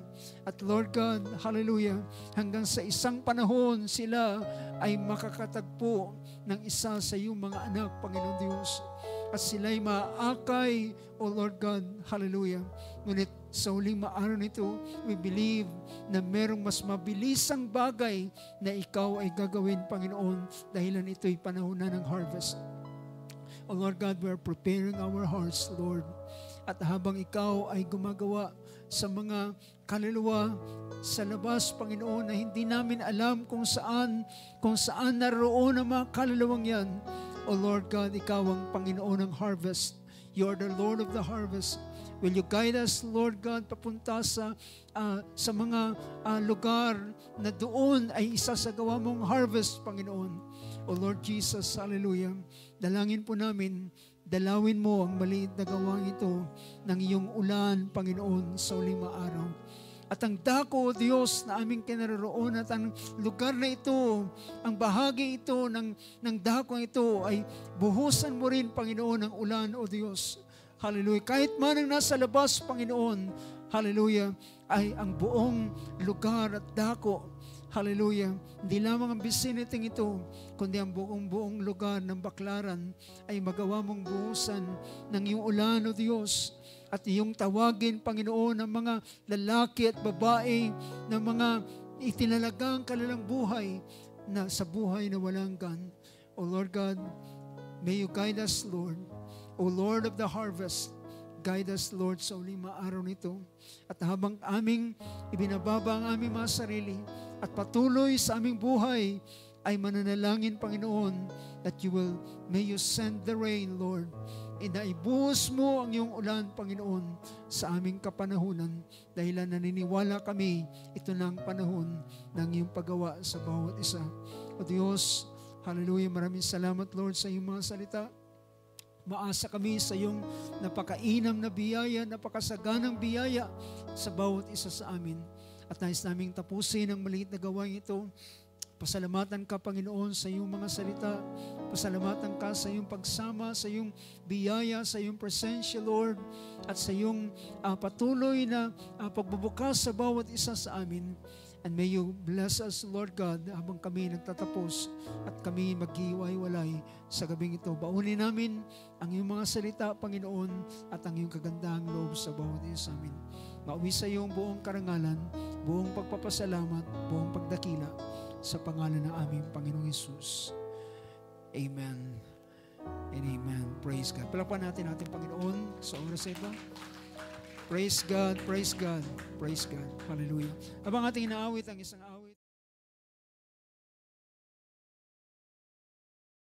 At Lord God, hallelujah, hanggang sa isang panahon sila ay makakatagpo ng isa sa iyong mga anak, Panginoon Diyos. At sila'y maakay, O Lord God, hallelujah. Ngunit sa huling araw nito, we believe na merong mas mabilisang bagay na ikaw ay gagawin, Panginoon, dahilan ito'y panahon na ng harvest. O Lord God, we are preparing our hearts, Lord. At habang ikaw ay gumagawa sa mga kaluluwa sa labas, Panginoon, na hindi namin alam kung saan naroon ang mga kaluluwang yan. O Lord God, ikaw ang Panginoon ng harvest. You are the Lord of the harvest. Will you guide us, Lord God, papunta sa mga lugar na doon ay isasagawa mong harvest, Panginoon. O Lord Jesus, hallelujah. Dalangin po namin, dalawin mo ang maliit na gawang ito ng iyong ulan, Panginoon, sa huling araw. At ang dako, O Diyos, na aming kinaroroon at ang lugar na ito, ang bahagi ito ng dako ito ay buhusan mo rin, Panginoon, ang ulan, O Diyos. Hallelujah. Kahit man ang nasa labas, Panginoon, hallelujah, ay ang buong lugar at dako, hallelujah, hindi lamang ang vicinity ito, kundi ang buong lugar ng Baklaran ay magawa mong buhusan ng iyong ulan, O Diyos. At iyong tawagin, Panginoon, ng mga lalaki at babae, ng mga itinalagang kanilang buhay na sa buhay na walang hanggan. O Lord God, may you guide us, Lord. O Lord of the harvest, guide us, Lord, sa uling mga araw nito. At habang aming ibinababa ang aming mga sarili at patuloy sa aming buhay, ay mananalangin, Panginoon, that may you send the rain, Lord. Inaibuhos mo ang iyong ulan, Panginoon, sa aming kapanahunan, dahil naniniwala kami, ito na ang panahon ng iyong paggawa sa bawat isa. O Diyos, hallelujah, maraming salamat, Lord, sa iyong mga salita. Maasa kami sa iyong napakainam na biyaya, napakasaganang biyaya sa bawat isa sa amin. At nais naming tapusin ang maliit na gawain ito. Pasalamatan ka, Panginoon, sa iyong mga salita. Pasalamatan ka sa iyong pagsama, sa iyong biyaya, sa iyong presensya, Lord, at sa iyong patuloy na pagbubukas sa bawat isa sa amin. And may you bless us, Lord God, habang kami nagtatapos at kami maghiwalay sa gabing ito. Baunin namin ang iyong mga salita, Panginoon, at ang iyong kagandahang loob sa bawat isa sa amin. Mauwi sa iyong buong karangalan, buong pagpapasalamat, buong pagdakila, sa pangalan ng aming Panginoong Hesus. Amen and amen. Praise God. Palakpan natin ating Panginoon sa oras ito. Praise God, praise God, praise God. Hallelujah. Habang ating inaawit ang isang awit,